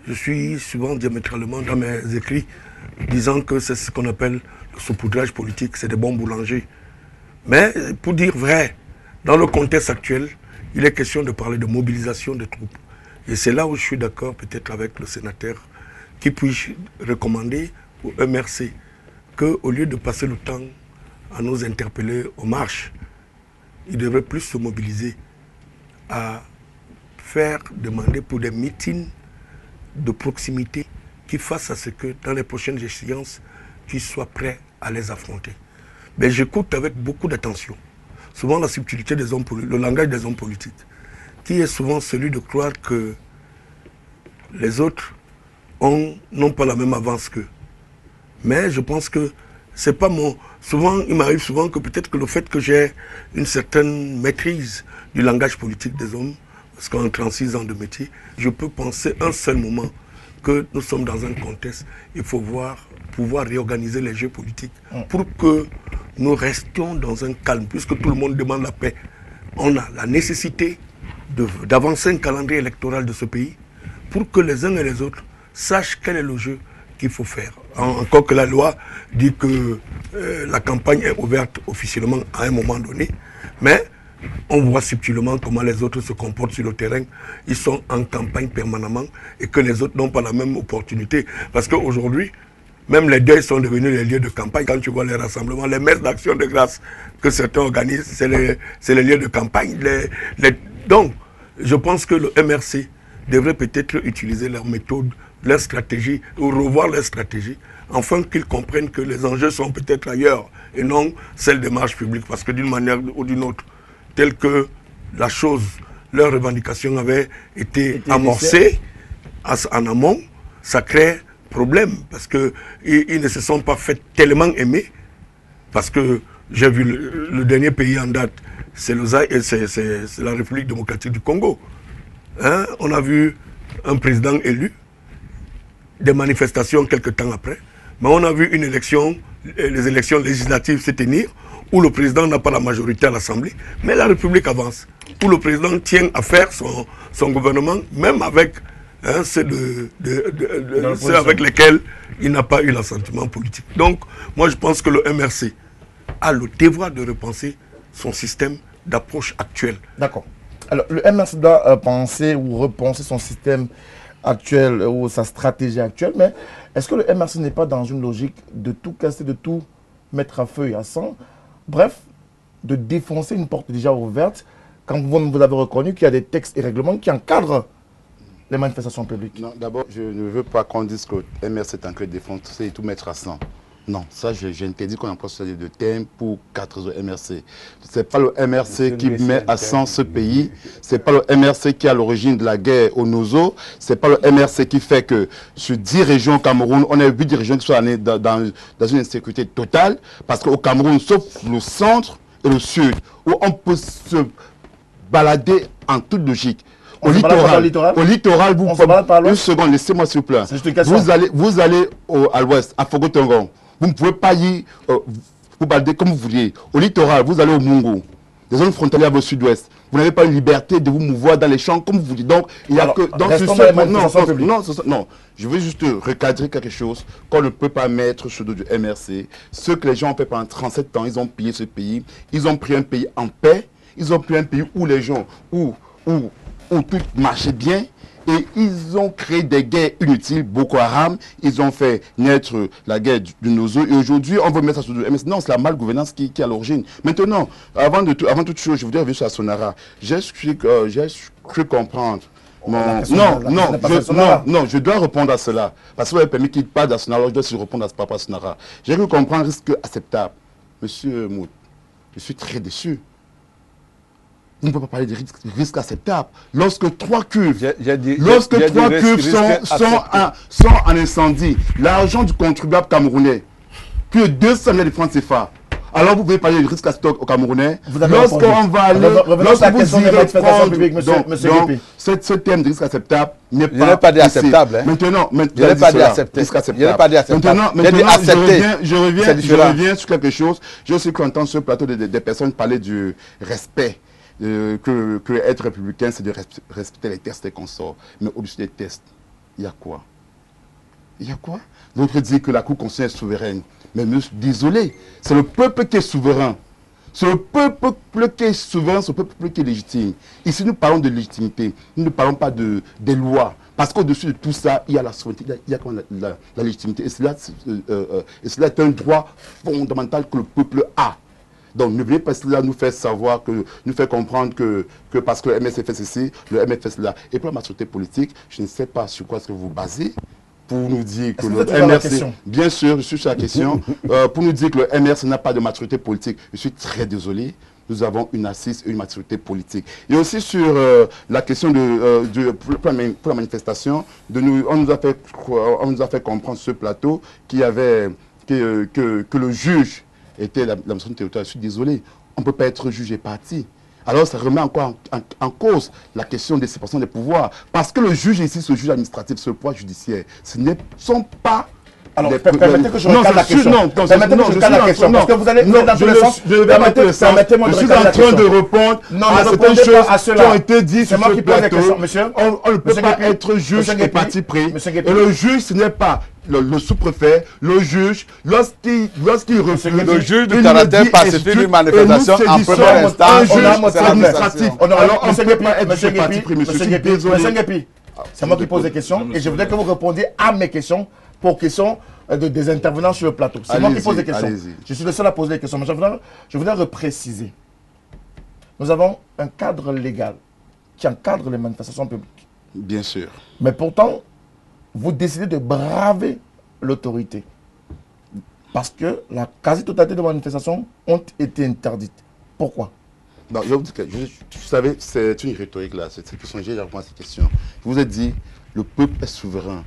Je suis souvent diamétralement dans mes écrits disant que c'est ce qu'on appelle le saupoudrage politique, c'est des bons boulangers. Mais pour dire vrai, dans le contexte actuel, il est question de parler de mobilisation des troupes. Et c'est là où je suis d'accord peut-être avec le sénateur qui puisse recommander au MRC qu'au lieu de passer le temps à nous interpeller aux marches, il devrait plus se mobiliser à faire demander pour des meetings de proximité qui fassent à ce que dans les prochaines échéances, qu'ils soient prêts à les affronter. Mais j'écoute avec beaucoup d'attention, souvent la subtilité des hommes politiques, le langage des hommes politiques, qui est souvent celui de croire que les autres n'ont pas la même avance qu'eux. Mais je pense que c'est pas mon... Souvent, il m'arrive souvent que peut-être que le fait que j'ai une certaine maîtrise du langage politique des hommes, parce qu'en 36 ans de métier, je peux penser un seul moment que nous sommes dans un contexte, il faut pouvoir réorganiser les jeux politiques pour que nous restions dans un calme, puisque tout le monde demande la paix. On a la nécessité d'avancer un calendrier électoral de ce pays pour que les uns et les autres sachent quel est le jeu qu'il faut faire. Encore que la loi dit que la campagne est ouverte officiellement à un moment donné, mais on voit subtilement comment les autres se comportent sur le terrain. Ils sont en campagne permanemment et que les autres n'ont pas la même opportunité. Parce qu'aujourd'hui, même les deuils sont devenus les lieux de campagne. Quand tu vois les rassemblements, les messes d'action de grâce que certains organisent, c'est les lieux de campagne. Donc, je pense que le MRC devrait peut-être utiliser leur méthode, leur stratégie, ou revoir leur stratégie, afin qu'ils comprennent que les enjeux sont peut-être ailleurs et non celles des marches publiques. Parce que d'une manière ou d'une autre, telle que la chose, leur revendication avait été amorcée en amont, ça crée problème parce qu'ils ne se sont pas fait tellement aimer. Parce que j'ai vu le dernier pays en date, c'est la République démocratique du Congo. Hein? On a vu un président élu, des manifestations quelques temps après, mais on a vu une élection, les élections législatives se tenir, où le président n'a pas la majorité à l'Assemblée, mais la République avance, où le président tient à faire son gouvernement, même avec ceux avec lesquels il n'a pas eu l'assentiment politique. Donc, moi je pense que le MRC a le devoir de repenser son système d'approche actuel. D'accord. Alors, le MRC doit penser ou repenser son système actuel ou sa stratégie actuelle, mais est-ce que le MRC n'est pas dans une logique de tout casser, de tout mettre à feu et à sang, bref, de défoncer une porte déjà ouverte quand vous avez reconnu qu'il y a des textes et règlements qui encadrent les manifestations publiques? Non, d'abord, je ne veux pas qu'on dise que le MRC est en train de défoncer et tout mettre à sang. Non, ça, j'ai interdit qu'on emploie ce de thème pour 4 autres MRC. Ce n'est pas le MRC qui met à sang ce pays. Ce n'est pas le MRC qui est à l'origine de la guerre au Nozo. Ce n'est pas le MRC qui fait que sur 10 régions au Cameroun, on a 8 régions qui sont dans une insécurité totale. Parce qu'au Cameroun, sauf le centre et le sud, où on peut se balader en toute logique. Au littoral, vous pouvez... Une seconde, laissez-moi s'il vous plaît. Vous allez à l'ouest, à Fogotongon. Vous ne pouvez pas y vous balader comme vous vouliez. Au littoral, vous allez au Mungo, des zones frontalières au sud-ouest. Vous n'avez pas une liberté de vous mouvoir dans les champs comme vous voulez. Donc, il y a que... Non, je veux juste recadrer quelque chose qu'on ne peut pas mettre sur le dos du MRC. Ce que les gens ont fait pendant 37 ans, ils ont pillé ce pays. Ils ont pris un pays en paix. Ils ont pris un pays où les gens... où tout marchait bien et ils ont créé des guerres inutiles. Boko Haram, ils ont fait naître la guerre du Nozo et aujourd'hui on veut mettre ça sur le MS. Non, c'est la malgouvernance qui est à l'origine. Maintenant, avant toute chose, je voudrais revenir sur la Sonara. J'ai cru comprendre. Je dois répondre à cela. Parce que vous avez permis qu'il parle de la Sonara, je dois aussi répondre à ce papa Sonara. J'ai cru comprendre risque acceptable. Monsieur Mout, je suis très déçu. On ne peut pas parler de risque acceptable. Lorsque 3 cuves, sont en incendie, l'argent du contribuable camerounais, plus de 200 millions de francs CFA. Alors vous pouvez parler de risque acceptable au Camerounais. Lorsqu'on va aller, lorsque vous irez prendre, ce thème de risque acceptable n'est pas acceptable. Maintenant, je n'ai pas dit acceptable. Maintenant, je reviens sur quelque chose. J'ai aussi cru entendre sur le plateau des personnes parler du respect. Que être républicain, c'est de respecter les tests et consorts. Mais au-dessus des tests, il y a quoi? Il y a quoi? D'autres disent que la Cour constitutionnelle est souveraine. Mais désolé, c'est le peuple qui est souverain. C'est le peuple qui est souverain, c'est le peuple qui est légitime. Ici, nous parlons de légitimité. Nous ne parlons pas des lois. Parce qu'au-dessus de tout ça, il y a la souveraineté, il y a la légitimité. Et cela est un droit fondamental que le peuple a. Donc ne venez pas là nous faire savoir, nous faire comprendre que parce que le MRC fait ceci, le MRC fait cela. Et pour la maturité politique, je ne sais pas sur quoi est-ce que vous basez pour nous dire que le MRC... Bien sûr, je suis sur la question. Pour nous dire que le MRC n'a pas de maturité politique, je suis très désolé. Nous avons une assise et une maturité politique. Et aussi sur la question pour la manifestation, on nous a fait comprendre sur ce plateau qu'il y avait que le juge était l'administration territoriale, je suis désolé, on ne peut pas être juge et parti. Alors ça remet encore en cause la question des séparations des pouvoirs. Parce que le juge ici, ce juge administratif, ce pouvoir judiciaire, ce ne sont pas... Alors, permettez que je recale la question. Permettez que je recale la question. Parce que vous allez dans tous les sens. Permettez-moi de recaler la question. Je suis en train de répondre à certaines choses qui ont été dites sur ce plateau. On ne peut pas être juge et parti pris. Et le juge, ce n'est pas le sous-préfet, le juge, lorsqu'il refuse... Le juge du caractère pacifique d'une manifestation en première instance, un juge administratif. Alors, on ne peut pas être juge et parti pris, monsieur. Je suis désolé. C'est moi qui pose des questions et je voudrais que vous répondiez à mes questions pour questions des intervenants sur le plateau. C'est moi qui pose des questions. Je suis le seul à poser des questions. Mais je voudrais repréciser. Nous avons un cadre légal qui encadre les manifestations publiques. Bien sûr. Mais pourtant, vous décidez de braver l'autorité. Parce que la quasi-totalité des manifestations ont été interdites. Pourquoi? Non, je vais vous dire que, vous savez, c'est une rhétorique là. C'est que j'ai répondu à cette question. Je vous ai dit, le peuple est souverain.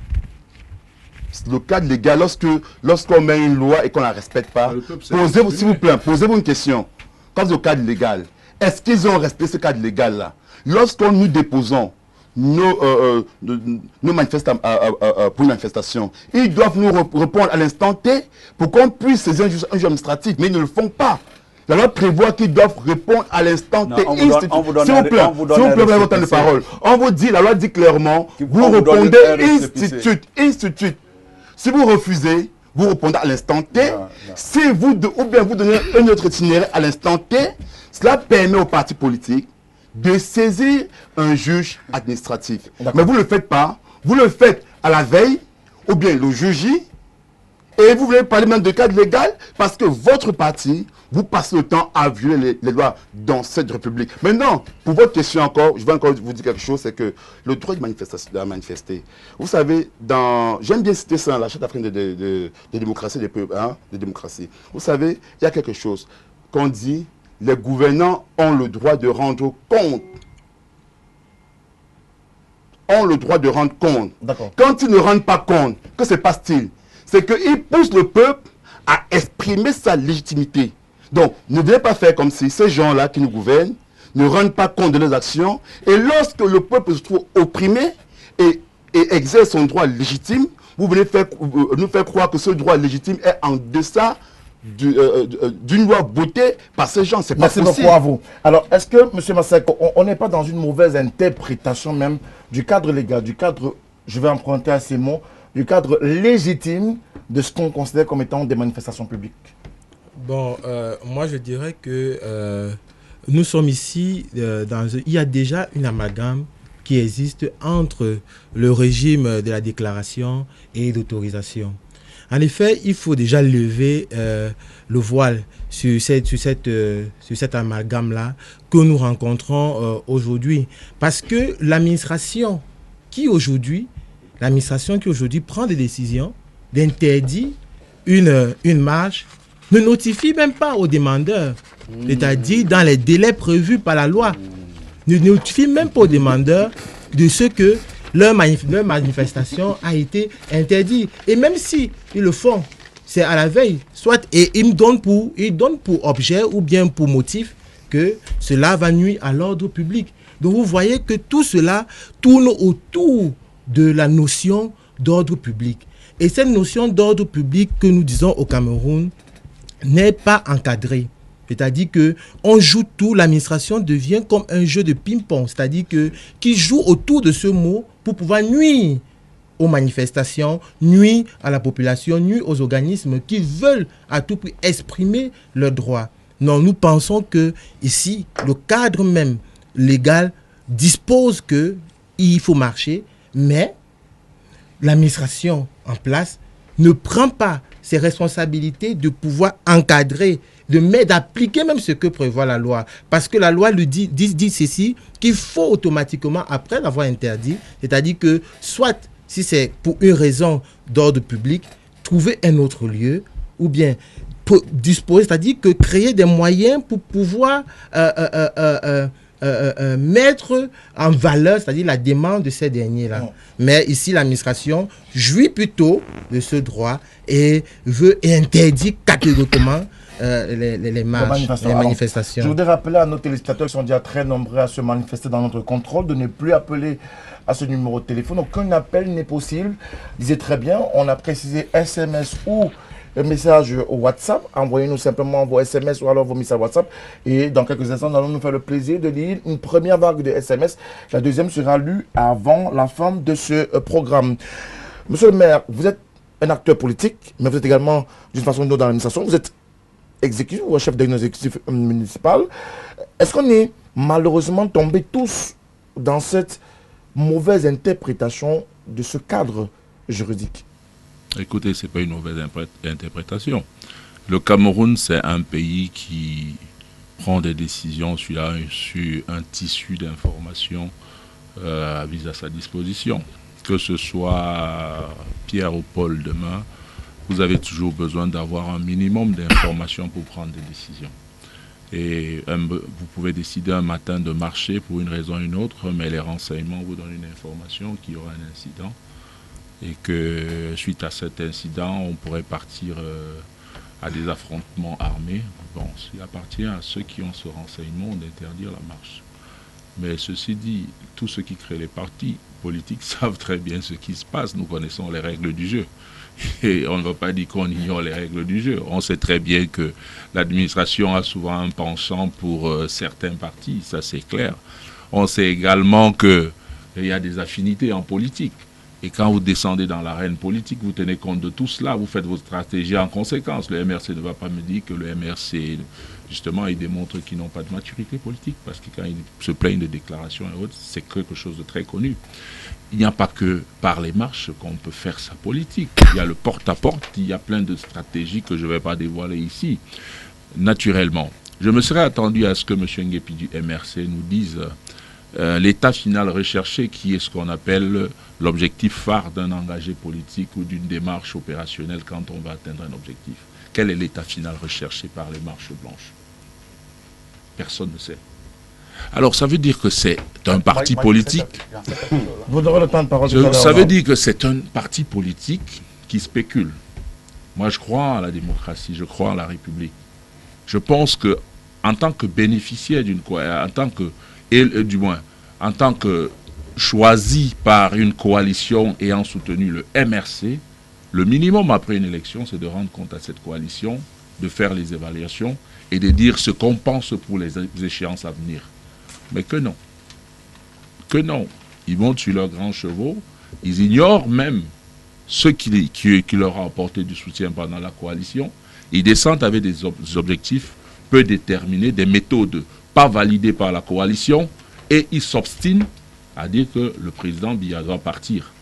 Le cadre légal, lorsqu'on met une loi et qu'on ne la respecte pas, posez-vous, s'il vous plaît, posez-vous une question. Quant au cadre légal, est-ce qu'ils ont respecté ce cadre légal-là? Lorsqu'on nous déposons nos manifestants pour une manifestation, ils doivent nous répondre à l'instant T pour qu'on puisse saisir un juge administratif, mais ils ne le font pas. La loi prévoit qu'ils doivent répondre à l'instant T. S'il vous plaît, vous avez votre temps de parole. On vous dit, la loi dit clairement, vous répondez institut. Si vous refusez, vous répondez à l'instant T. Si vous, ou bien vous donnez un autre itinéraire à l'instant T, cela permet aux partis politiques de saisir un juge administratif. Mais vous ne le faites pas. Vous le faites à la veille, ou bien le juge, et vous voulez parler même de cadre légal parce que votre parti, vous passez le temps à violer les lois dans cette République. Maintenant, pour votre question encore, je vais encore vous dire quelque chose, c'est que le droit de manifester. Vous savez, j'aime bien citer ça dans la Charte africaine de démocratie des peuples, de démocratie. Vous savez, il y a quelque chose qu'on dit, les gouvernants ont le droit de rendre compte. Ont le droit de rendre compte. Quand ils ne rendent pas compte, que se passe-t-il? C'est qu'ils poussent le peuple à exprimer sa légitimité. Donc, ne devez pas faire comme si ces gens-là qui nous gouvernent ne rendent pas compte de leurs actions. Et lorsque le peuple se trouve opprimé et exerce son droit légitime, vous venez nous faire croire que ce droit légitime est en deçà d'une loi votée par ces gens. C'est pas possible. Merci beaucoup à vous. Alors, est-ce que, M. Maseko, on n'est pas dans une mauvaise interprétation même du cadre légal, du cadre, je vais emprunter à ces mots, du cadre légitime de ce qu'on considère comme étant des manifestations publiques? Bon, moi je dirais que nous sommes ici, il y a déjà une amalgame qui existe entre le régime de la déclaration et l'autorisation. En effet, il faut déjà lever le voile sur cet amalgame-là que nous rencontrons aujourd'hui. Parce que l'administration qui aujourd'hui prend des décisions d'interdire une marche ne notifie même pas aux demandeurs, c'est-à-dire dans les délais prévus par la loi, ne notifie même pas aux demandeurs de ce que leur manifestation a été interdite. Et même si ils le font, c'est à la veille, soit et ils donnent pour objet ou bien pour motif que cela va nuire à l'ordre public. Donc vous voyez que tout cela tourne autour de la notion d'ordre public. Et cette notion d'ordre public que nous disons au Cameroun n'est pas encadrée. C'est-à-dire qu'on joue tout, l'administration devient comme un jeu de ping-pong, c'est-à-dire qui joue autour de ce mot pour pouvoir nuire aux manifestations, nuire à la population, nuire aux organismes qui veulent à tout prix exprimer leurs droits. Non, nous pensons que ici, le cadre même légal dispose qu'il faut marcher, mais l'administration en place ne prend pas ses responsabilités de pouvoir encadrer, d'appliquer même ce que prévoit la loi. Parce que la loi lui dit ceci, qu'il faut automatiquement, après l'avoir interdit, c'est-à-dire que soit, si c'est pour une raison d'ordre public, trouver un autre lieu, ou bien disposer, c'est-à-dire que créer des moyens pour pouvoir mettre en valeur, c'est-à-dire la demande de ces derniers-là. Oh. Mais ici, l'administration jouit plutôt de ce droit et veut interdire catégoriquement les marches, les manifestations. Je voudrais rappeler à nos téléspectateurs qui sont déjà très nombreux à se manifester dans notre contrôle de ne plus appeler à ce numéro de téléphone. Aucun appel n'est possible. Disait très bien, on a précisé SMS ou message au WhatsApp. Envoyez-nous simplement vos SMS ou alors vos messages WhatsApp. Et dans quelques instants, nous allons nous faire le plaisir de lire une première vague de SMS. La deuxième sera lue avant la fin de ce programme. Monsieur le maire, vous êtes un acteur politique, mais vous êtes également, d'une façon ou d'une autre, dans l'administration. Vous êtes exécutif ou chef d'exécutif municipal. Est-ce qu'on est malheureusement tombés tous dans cette mauvaise interprétation de ce cadre juridique? Écoutez, ce n'est pas une mauvaise interprétation. Le Cameroun, c'est un pays qui prend des décisions sur un tissu d'informations mis à sa disposition. Que ce soit Pierre ou Paul demain, vous avez toujours besoin d'avoir un minimum d'informations pour prendre des décisions. Et vous pouvez décider un matin de marcher pour une raison ou une autre, mais les renseignements vous donnent une information qu'il y aura un incident et que suite à cet incident, on pourrait partir à des affrontements armés. Bon, il appartient à ceux qui ont ce renseignement d'interdire la marche. Mais ceci dit, tous ceux qui créent les partis politiques savent très bien ce qui se passe. Nous connaissons les règles du jeu. Et on ne va pas dire qu'on ignore les règles du jeu. On sait très bien que l'administration a souvent un penchant pour certains partis, ça c'est clair. On sait également qu'il y a des affinités en politique. Et quand vous descendez dans l'arène politique, vous tenez compte de tout cela, vous faites votre stratégie en conséquence. Le MRC ne va pas me dire que le MRC, justement, il démontre qu'ils n'ont pas de maturité politique, parce que quand ils se plaignent de déclarations et autres, c'est quelque chose de très connu. Il n'y a pas que par les marches qu'on peut faire sa politique. Il y a le porte-à-porte, il y a plein de stratégies que je ne vais pas dévoiler ici. Naturellement, je me serais attendu à ce que M. Nguepi du MRC nous dise l'état final recherché, qui est ce qu'on appelle l'objectif phare d'un engagé politique ou d'une démarche opérationnelle quand on va atteindre un objectif. Quel est l'état final recherché par les marches blanches? Personne ne sait. Alors ça veut dire que c'est un parti politique. Vous aurez le temps de parole. Ça veut dire que c'est un parti politique qui spécule. Moi je crois à la démocratie, je crois à la République. Je pense que en tant que bénéficiaire d'une coalition, en tant que choisi par une coalition ayant soutenu le MRC, le minimum après une élection, c'est de rendre compte à cette coalition, de faire les évaluations et de dire ce qu'on pense pour les échéances à venir. Mais que non. Que non. Ils montent sur leurs grands chevaux, ils ignorent même ceux qui leur ont apporté du soutien pendant la coalition. Ils descendent avec des objectifs peu déterminés, des méthodes pas validées par la coalition, et ils s'obstinent à dire que le président Biya doit partir.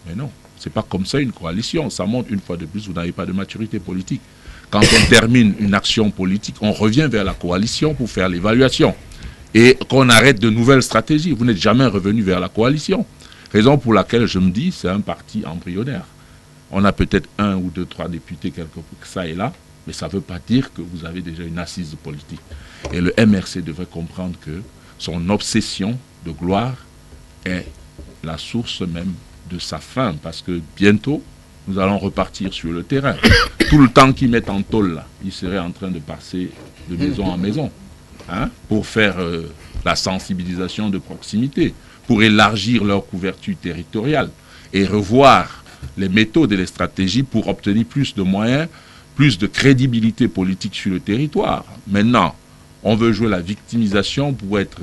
Mais non, c'est pas comme ça une coalition. Ça montre une fois de plus, vous n'avez pas de maturité politique. Quand on termine une action politique, on revient vers la coalition pour faire l'évaluation. Et qu'on arrête de nouvelles stratégies. Vous n'êtes jamais revenu vers la coalition. Raison pour laquelle je me dis, c'est un parti embryonnaire. On a peut-être 1 ou 2, 3 députés quelque peu ça et là, mais ça ne veut pas dire que vous avez déjà une assise politique. Et le MRC devrait comprendre que son obsession de gloire est la source même de sa fin, parce que bientôt, nous allons repartir sur le terrain. Tout le temps qu'ils mettent en tôle, là, ils seraient en train de passer de maison en maison, hein, pour faire la sensibilisation de proximité, pour élargir leur couverture territoriale et revoir les méthodes et les stratégies pour obtenir plus de moyens, plus de crédibilité politique sur le territoire. Maintenant, on veut jouer la victimisation pour être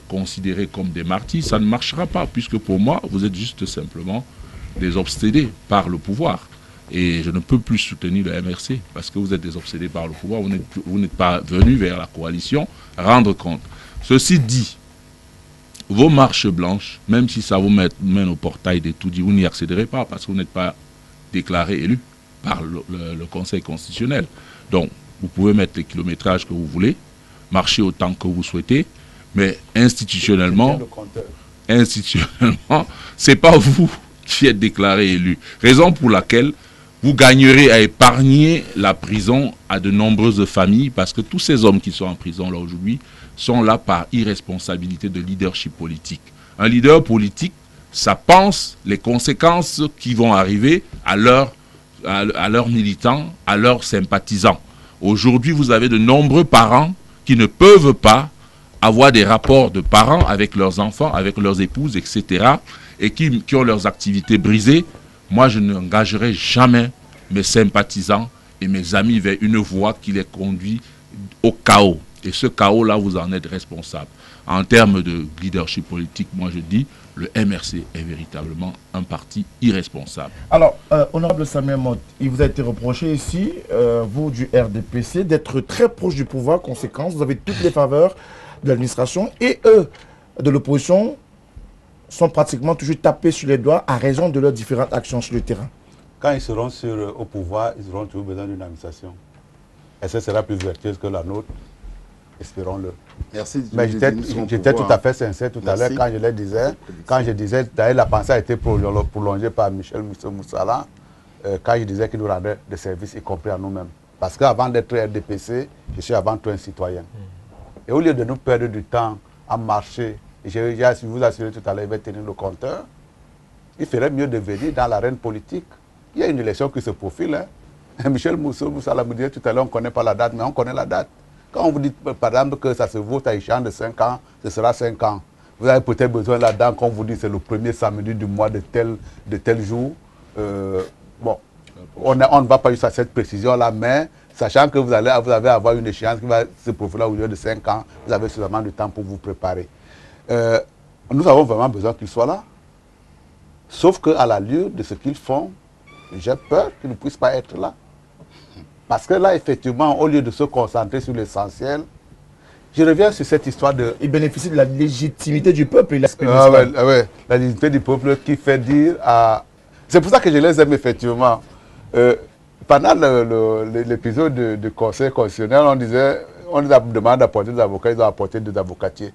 considérés comme des martyrs, ça ne marchera pas, puisque pour moi, vous êtes juste simplement des obsédés par le pouvoir. Et je ne peux plus soutenir le MRC, parce que vous êtes des obsédés par le pouvoir, vous n'êtes pas venus vers la coalition rendre compte. Ceci dit, vos marches blanches, même si ça vous mène au portail des tout-dits, vous n'y accéderez pas, parce que vous n'êtes pas déclaré élu par le Conseil constitutionnel. Donc, vous pouvez mettre les kilométrages que vous voulez, marcher autant que vous souhaitez, mais institutionnellement, c'est pas vous qui êtes déclaré élu. Raison pour laquelle vous gagnerez à épargner la prison à de nombreuses familles, parce que tous ces hommes qui sont en prison là aujourd'hui sont là par irresponsabilité de leadership politique. Un leader politique, ça pense les conséquences qui vont arriver à leurs militants, à leurs sympathisants. Aujourd'hui, vous avez de nombreux parents qui ne peuvent pas avoir des rapports de parents avec leurs enfants, avec leurs épouses, etc. et qui ont leurs activités brisées. Moi, je n'engagerai jamais mes sympathisants et mes amis vers une voie qui les conduit au chaos. Et ce chaos-là, vous en êtes responsable. En termes de leadership politique, moi je dis, le MRC est véritablement un parti irresponsable. Alors, honorable Samuel Motte, il vous a été reproché ici, vous du RDPC, d'être très proche du pouvoir. Conséquence, vous avez toutes les faveurs de l'administration et eux, de l'opposition, sont pratiquement toujours tapés sur les doigts à raison de leurs différentes actions sur le terrain. Quand ils seront au pouvoir, ils auront toujours besoin d'une administration. Et ça sera plus vertueuse que la nôtre. Espérons-le. Merci. Mais j'étais tout à fait sincère tout à l'heure quand je le disais. Quand je disais, d'ailleurs la pensée a été prolongée par Michel Moussala, quand je disais qu'il nous rendait des services, y compris à nous-mêmes. Parce qu'avant d'être RDPC, je suis avant tout un citoyen. Et au lieu de nous perdre du temps à marcher, et je vous assurer tout à l'heure, il va tenir le compteur, il ferait mieux de venir dans l'arène politique. Il y a une élection qui se profile. Hein. Michel Moussala me disait tout à l'heure, on ne connaît pas la date, mais on connaît la date. Quand on vous dit, par exemple, que ça se vote à échéance de 5 ans, ce sera 5 ans. Vous avez peut-être besoin là-dedans, quand on vous dit c'est le premier samedi du mois de tel jour. Bon, on ne va pas jusqu'à cette précision-là, mais sachant que vous allez avoir une échéance qui va se profiler au lieu de 5 ans, vous avez suffisamment de temps pour vous préparer. Nous avons vraiment besoin qu'ils soient là. Sauf qu'à l'allure de ce qu'ils font, j'ai peur qu'ils ne puissent pas être là. Parce que là, effectivement, au lieu de se concentrer sur l'essentiel, je reviens sur cette histoire de... Il bénéficie de la légitimité du peuple. Ouais, la légitimité du peuple qui fait dire à... C'est pour ça que je les aime, effectivement. Pendant l'épisode du Conseil constitutionnel, on nous a demandé d'apporter des avocats, ils ont apporté des avocatiers.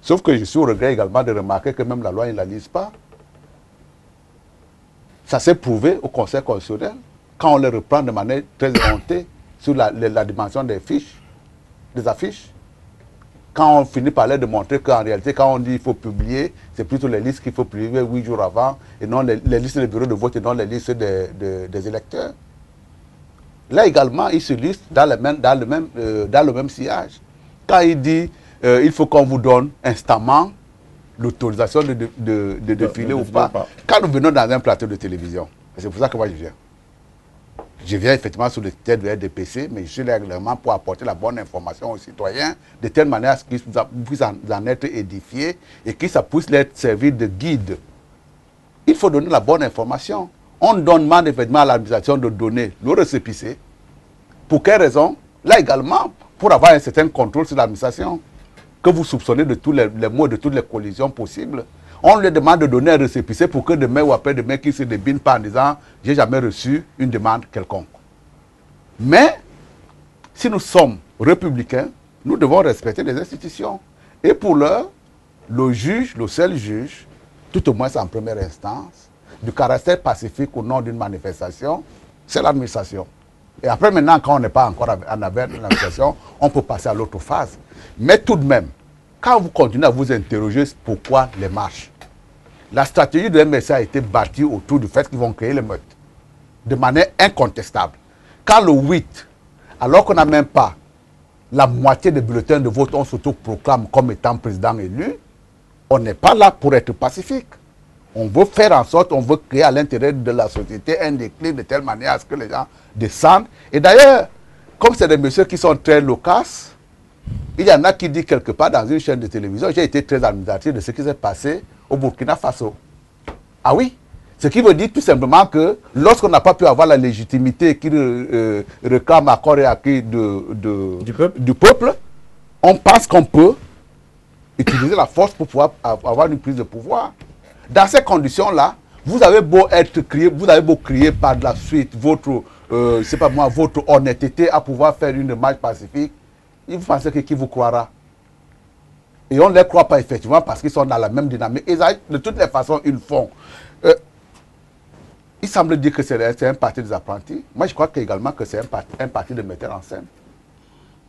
Sauf que je suis au regret également de remarquer que même la loi, ils ne la lisent pas. Ça s'est prouvé au Conseil constitutionnel. Quand on les reprend de manière très éhontée sur la dimension des affiches, quand on finit par leur démontrer qu'en réalité, quand on dit qu'il faut publier, c'est plutôt les listes qu'il faut publier 8 jours avant, et non les listes des bureaux de vote et non les listes des électeurs. Là également, ils se listent dans le même sillage. Quand il dit il faut qu'on vous donne instamment l'autorisation de défiler ou pas. Quand nous venons dans un plateau de télévision, c'est pour ça que moi je viens. Je viens effectivement sur le tête de RDPC, mais je suis là également pour apporter la bonne information aux citoyens, de telle manière à ce qu'ils puissent en être édifiés et que ça puisse leur servir de guide. Il faut donner la bonne information. On demande effectivement à l'administration de donner le récépissé. Pour quelle raison? Là également, pour avoir un certain contrôle sur l'administration, que vous soupçonnez de tous les maux, de toutes les collisions possibles. On lui demande de donner un récépissé pour que demain ou après-demain, qu'il ne se débine pas en disant « j'ai jamais reçu une demande quelconque ». Mais, si nous sommes républicains, nous devons respecter les institutions. Et pour l'heure, le juge, le seul juge, tout au moins en première instance, du caractère pacifique au nom d'une manifestation, c'est l'administration. Et après, maintenant, quand on n'est pas encore en affaire de l'administration, on peut passer à l'autre phase. Mais tout de même, quand vous continuez à vous interroger pourquoi les marches, la stratégie de MRC a été bâtie autour du fait qu'ils vont créer les meutes de manière incontestable. Quand le 8, alors qu'on n'a même pas la moitié des bulletins de vote, on s'autoproclame comme étant président élu, on n'est pas là pour être pacifique. On veut faire en sorte, on veut créer à l'intérieur de la société un déclic de telle manière à ce que les gens descendent. Et d'ailleurs, comme c'est des messieurs qui sont très loquaces, il y en a qui disent quelque part dans une chaîne de télévision, j'ai été très admiratif de ce qui s'est passé au Burkina Faso. Ah oui, ce qui veut dire tout simplement que lorsqu'on n'a pas pu avoir la légitimité qui réclame à corps et à cri du peuple, on pense qu'on peut utiliser la force pour pouvoir avoir une prise de pouvoir. Dans ces conditions-là, vous avez beau crier par la suite votre, je sais pas moi, votre honnêteté à pouvoir faire une marche pacifique, ils vous pensez que qui vous croira? Et on ne les croit pas effectivement parce qu'ils sont dans la même dynamique. Et de toutes les façons, ils le font. Il semble dire que c'est un parti des apprentis. Moi, je crois également que c'est un parti de metteurs en scène.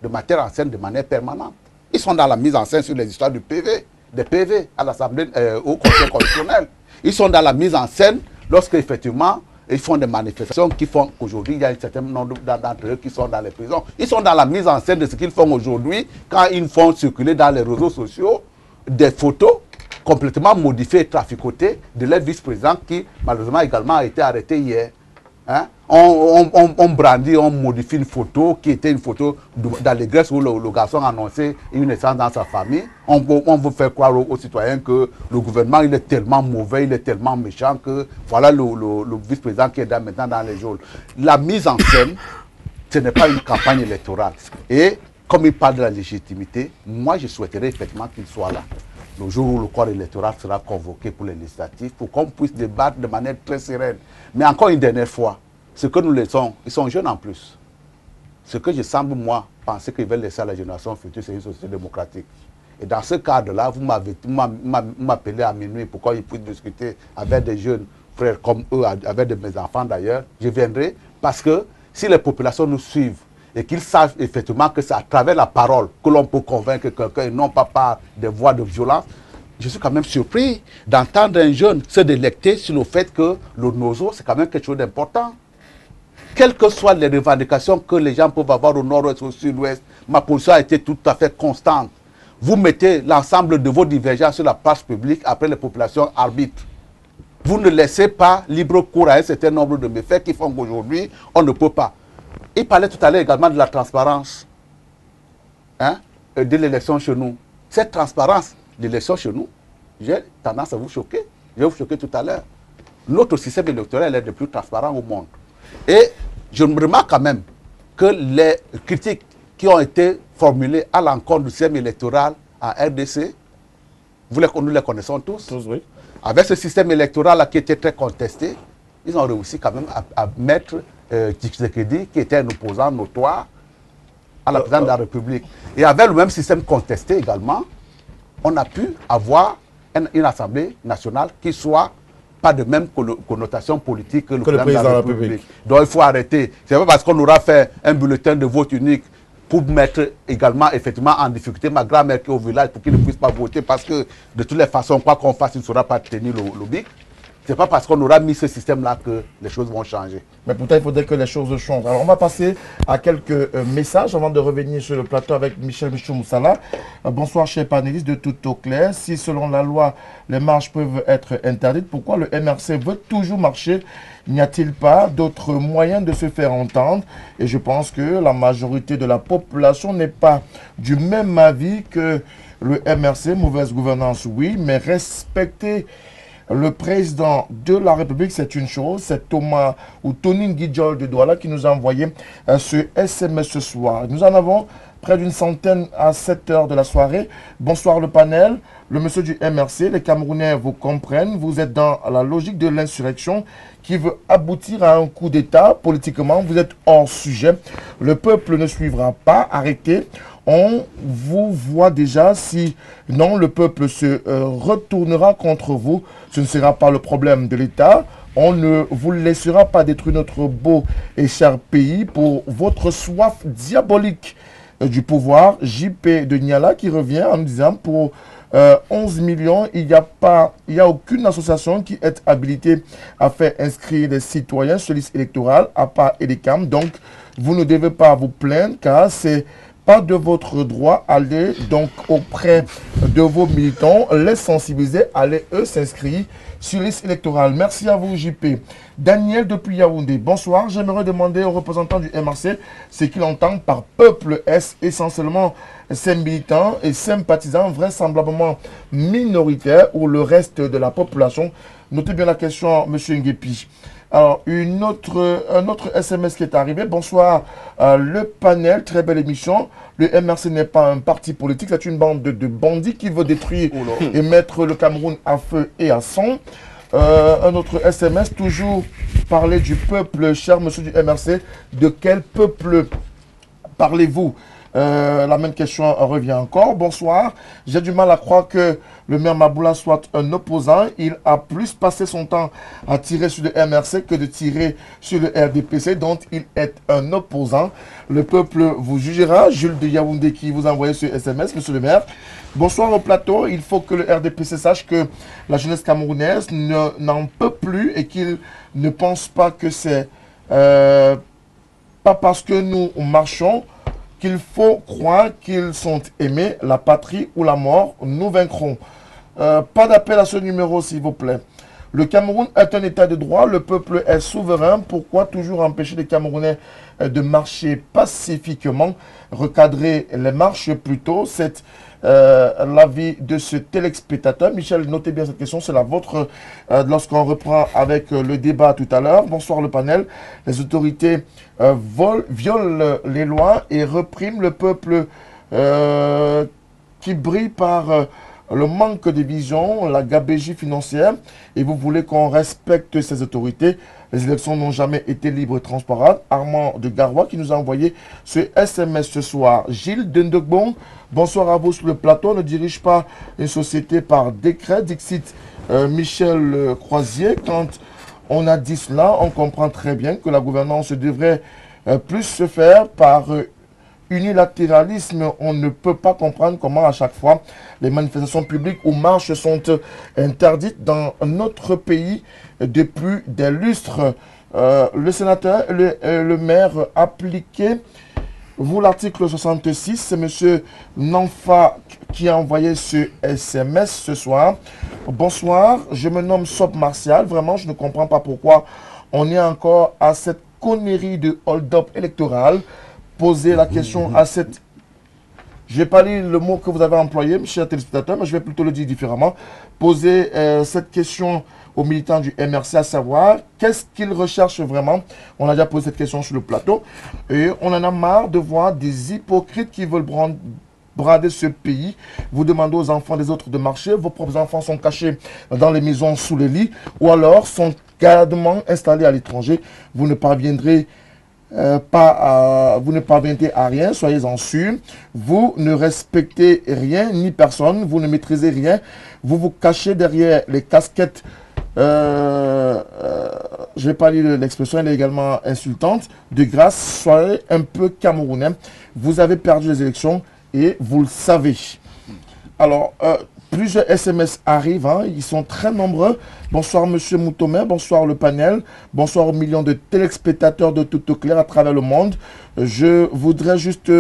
De metteurs en scène de manière permanente. Ils sont dans la mise en scène sur les histoires du PV, des PV à l'Assemblée, au Conseil constitutionnel. Ils sont dans la mise en scène lorsque, effectivement, ils font des manifestations qui font qu'aujourd'hui, il y a un certain nombre d'entre eux qui sont dans les prisons. Ils sont dans la mise en scène de ce qu'ils font aujourd'hui quand ils font circuler dans les réseaux sociaux des photos complètement modifiées et traficotées de leur vice-président qui, malheureusement, également a été arrêté hier. Hein? On brandit, on modifie une photo qui était une photo d'allégresse où le garçon annonçait une naissance dans sa famille. On veut faire croire aux citoyens que le gouvernement il est tellement mauvais, il est tellement méchant que voilà le vice-président qui est maintenant dans les geôles. La mise en scène, ce n'est pas une campagne électorale. Et comme il parle de la légitimité, moi je souhaiterais effectivement qu'il soit là. Le jour où le corps électoral sera convoqué pour les législatifs, pour qu'on puisse débattre de manière très sereine. Mais encore une dernière fois, ce que nous laissons, ils sont jeunes en plus. Ce que je semble, moi, penser qu'ils veulent laisser à la génération future, c'est une société démocratique. Et dans ce cadre-là, vous m'appelez à minuit pour qu'on puisse discuter avec des jeunes frères comme eux, avec de mes enfants d'ailleurs. Je viendrai parce que si les populations nous suivent, et qu'ils savent effectivement que c'est à travers la parole que l'on peut convaincre quelqu'un et non pas par des voies de violence. Je suis quand même surpris d'entendre un jeune se délecter sur le fait que le nozo, c'est quand même quelque chose d'important. Quelles que soient les revendications que les gens peuvent avoir au nord-ouest ou au sud-ouest, ma position a été tout à fait constante. Vous mettez l'ensemble de vos divergences sur la place publique, après les populations arbitrent. Vous ne laissez pas libre cours à un certain nombre de méfaits qui font qu'aujourd'hui, on ne peut pas. Il parlait tout à l'heure également de la transparence de l'élection chez nous. Cette transparence de l'élection chez nous, j'ai tendance à vous choquer. Je vais vous choquer tout à l'heure. Notre système électoral est le plus transparent au monde. Et je me remarque quand même que les critiques qui ont été formulées à l'encontre du système électoral en RDC, nous les connaissons tous. Oui. Avec ce système électoral qui était très contesté, ils ont réussi quand même à mettre Tshisekedi, qui était un opposant notoire à la présidence de la République. Et avec le même système contesté également, on a pu avoir une Assemblée nationale qui soit pas de même connotation politique que le président de la République. Donc il faut arrêter. C'est pas parce qu'on aura fait un bulletin de vote unique pour mettre également effectivement en difficulté ma grand-mère qui est au village pour qu'il ne puisse pas voter parce que de toutes les façons, quoi qu'on fasse, il ne saura pas tenir le bic. Ce n'est pas parce qu'on aura mis ce système-là que les choses vont changer. Mais pourtant, il faudrait que les choses changent. Alors, on va passer à quelques messages avant de revenir sur le plateau avec Michel Michou-Moussala. Bonsoir, chers panélistes de Tout au clair. Si, selon la loi, les marches peuvent être interdites, pourquoi le MRC veut toujours marcher? N'y a-t-il pas d'autres moyens de se faire entendre? Et je pense que la majorité de la population n'est pas du même avis que le MRC. Mauvaise gouvernance, oui, mais respecter le président de la République, c'est une chose. C'est Thomas ou Tony Nguidjol de Douala qui nous a envoyé ce SMS ce soir. Nous en avons près d'une centaine à 7 heures de la soirée. Bonsoir le panel. Le monsieur du MRC, les Camerounais vous comprennent. Vous êtes dans la logique de l'insurrection qui veut aboutir à un coup d'État. Politiquement, vous êtes hors sujet. Le peuple ne suivra pas. Arrêtez. On vous voit déjà, si non, le peuple se retournera contre vous. Ce ne sera pas le problème de l'État. On ne vous laissera pas détruire notre beau et cher pays pour votre soif diabolique du pouvoir. JP de Niala qui revient en disant pour 11 millions, il n'y a aucune association qui est habilitée à faire inscrire les citoyens sur liste électorale, à part EDECAM. Donc, vous ne devez pas vous plaindre car c'est pas de votre droit. Allez donc auprès de vos militants, les sensibiliser, allez eux s'inscrire sur liste électorale. Merci à vous JP. Daniel depuis Yaoundé, bonsoir. J'aimerais demander aux représentants du MRC ce qu'ils entendent par peuple. Est essentiellement ces militants et sympathisants vraisemblablement minoritaires ou le reste de la population? Notez bien la question, M. Nguepi. Alors, un autre SMS qui est arrivé. Bonsoir, le panel, très belle émission. Le MRC n'est pas un parti politique, c'est une bande de bandits qui veut détruire et mettre le Cameroun à feu et à sang. Un autre SMS, toujours parler du peuple, cher monsieur du MRC. De quel peuple parlez-vous? La même question revient encore. Bonsoir. J'ai du mal à croire que le maire Maboula soit un opposant. Il a plus passé son temps à tirer sur le MRC que de tirer sur le RDPC, dont il est un opposant. Le peuple vous jugera. Jules de Yaoundé qui vous a envoyé ce SMS, monsieur le maire. Bonsoir au plateau. Il faut que le RDPC sache que la jeunesse camerounaise n'en peut plus et qu'il ne pense pas que c'est pas parce que nous marchons qu'il faut croire qu'ils sont aimés, la patrie ou la mort, nous vaincrons. Pas d'appel à ce numéro, s'il vous plaît. Le Cameroun est un état de droit, le peuple est souverain. Pourquoi toujours empêcher les Camerounais de marcher pacifiquement, recadrer les marches plutôt? C'est l'avis de ce téléspectateur. Michel, notez bien cette question, c'est la vôtre lorsqu'on reprend avec le débat tout à l'heure. Bonsoir le panel. Les autorités violent les lois et repriment le peuple qui brille par le manque de vision, la gabegie financière, et vous voulez qu'on respecte ces autorités. Les élections n'ont jamais été libres et transparentes. Armand de Garoua qui nous a envoyé ce SMS ce soir. Gilles Dendegbon, bonsoir à vous sur le plateau. On ne dirige pas une société par décret. Dixit Michel Croisier. Quand on a dit cela, on comprend très bien que la gouvernance devrait plus se faire par unilatéralisme. On ne peut pas comprendre comment à chaque fois les manifestations publiques ou marches sont interdites dans notre pays depuis des lustres. Le sénateur, le maire appliqué, vous l'article 66, c'est M. Nanfa qui a envoyé ce SMS ce soir. Bonsoir, je me nomme Sop Martial. Vraiment, je ne comprends pas pourquoi on est encore à cette connerie de hold-up électoral. Poser la question à cette... Je vais pas lire le mot que vous avez employé, cher téléspectateur, mais je vais plutôt le dire différemment. Poser cette question aux militants du MRC, à savoir qu'est-ce qu'ils recherchent vraiment. On a déjà posé cette question sur le plateau. Et on en a marre de voir des hypocrites qui veulent brader ce pays. Vous demandez aux enfants des autres de marcher. Vos propres enfants sont cachés dans les maisons sous les lits ou alors sont gardement installés à l'étranger. Vous ne parviendrez vous ne parviendrez à rien, soyez-en sûrs. Vous ne respectez rien ni personne, vous ne maîtrisez rien. Vous vous cachez derrière les casquettes. Je ne vais pas lire l'expression, elle est également insultante. De grâce, soyez un peu camerounais. Vous avez perdu les élections et vous le savez. Alors, plusieurs SMS arrivent, hein, ils sont très nombreux. Bonsoir Monsieur Moutomé, bonsoir le panel, bonsoir aux millions de téléspectateurs de tout au clair à travers le monde. Je voudrais juste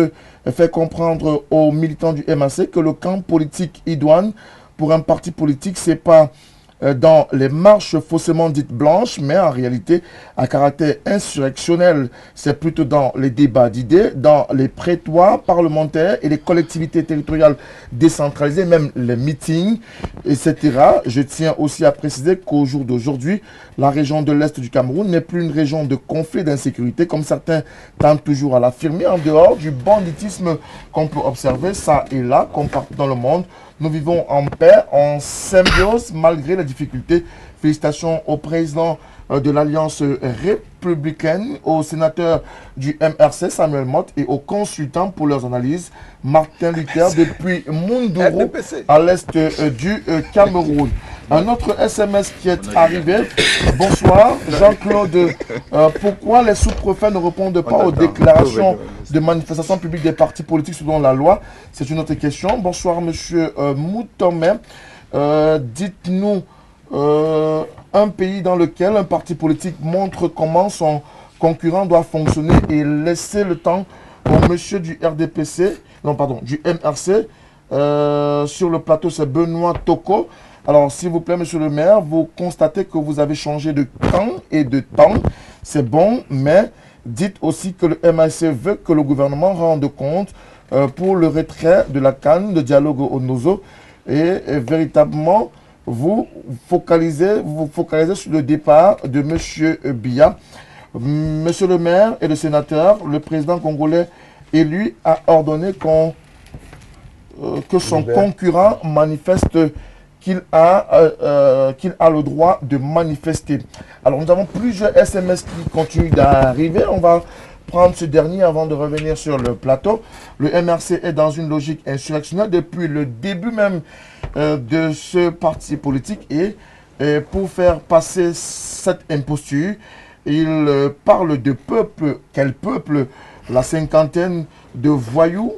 faire comprendre aux militants du MAC que le camp politique idoine pour un parti politique, c'est pas dans les marches faussement dites blanches, mais en réalité à caractère insurrectionnel. C'est plutôt dans les débats d'idées, dans les prétoires parlementaires et les collectivités territoriales décentralisées, même les meetings, etc. Je tiens aussi à préciser qu'au jour d'aujourd'hui, la région de l'Est du Cameroun n'est plus une région de conflit, d'insécurité, comme certains tentent toujours à l'affirmer, en dehors du banditisme qu'on peut observer ça et là, comme partout dans le monde. Nous vivons en paix, en symbiose, malgré les difficultés. Félicitations au président de l'Alliance républicaine, au sénateur du MRC, Samuel Mott, et aux consultants pour leurs analyses, Martin Luther, depuis Munduru, à l'est du Cameroun. Un autre SMS qui est arrivé. Bonsoir, Jean-Claude. Pourquoi les sous-préfets ne répondent pas aux déclarations de manifestation publique des partis politiques selon la loi? C'est une autre question. Bonsoir, monsieur Moutomé. Dites-nous un pays dans lequel un parti politique montre comment son concurrent doit fonctionner et laisser le temps au monsieur du RDPC, non pardon, du MRC. Sur le plateau, c'est Benoît Toko. Alors, s'il vous plaît, monsieur le maire, vous constatez que vous avez changé de camp et de temps. C'est bon, mais dites aussi que le MAC veut que le gouvernement rende compte pour le retrait de la canne de dialogue au Nozo. Et véritablement, vous focalisez sur le départ de monsieur Biya. Monsieur le maire et le sénateur, le président congolais élu a ordonné que son concurrent manifeste qu'il a le droit de manifester. Alors nous avons plusieurs SMS qui continuent d'arriver. On va prendre ce dernier avant de revenir sur le plateau. Le MRC est dans une logique insurrectionnelle depuis le début même de ce parti politique et pour faire passer cette imposture, il parle de peuple. Quel peuple? La cinquantaine de voyous,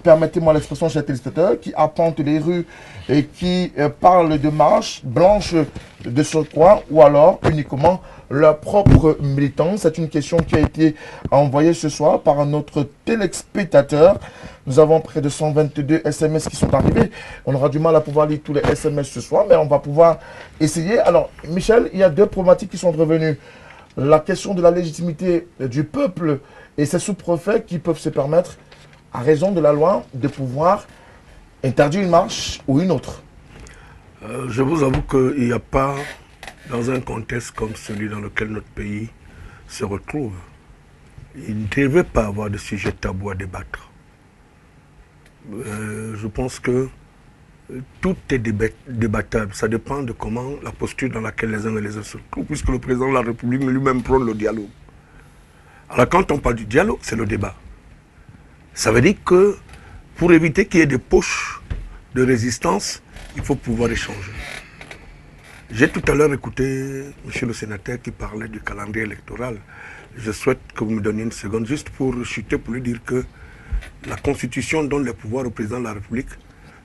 permettez-moi l'expression, chers téléspectateurs, qui apportent les rues et qui parlent de marche blanche de surcroît ou alors uniquement leur propre militants. C'est une question qui a été envoyée ce soir par notre téléspectateur. Nous avons près de 122 SMS qui sont arrivés. On aura du mal à pouvoir lire tous les SMS ce soir, mais on va pouvoir essayer. Alors, Michel, il y a deux problématiques qui sont revenues. La question de la légitimité du peuple et ces sous-préfets qui peuvent se permettre, à raison de la loi, de pouvoir interdire une marche ou une autre. Je vous avoue qu'il n'y a pas, dans un contexte comme celui dans lequel notre pays se retrouve, il ne devait pas avoir de sujet tabou à débattre. Je pense que tout est débattable. Ça dépend de comment, la posture dans laquelle les uns et les autres se trouvent, puisque le président de la République lui-même prône le dialogue. Alors quand on parle du dialogue, c'est le débat. Ça veut dire que pour éviter qu'il y ait des poches de résistance, il faut pouvoir échanger. J'ai tout à l'heure écouté monsieur le sénateur qui parlait du calendrier électoral. Je souhaite que vous me donniez une seconde juste pour chuter, pour lui dire que la Constitution donne le pouvoir au président de la République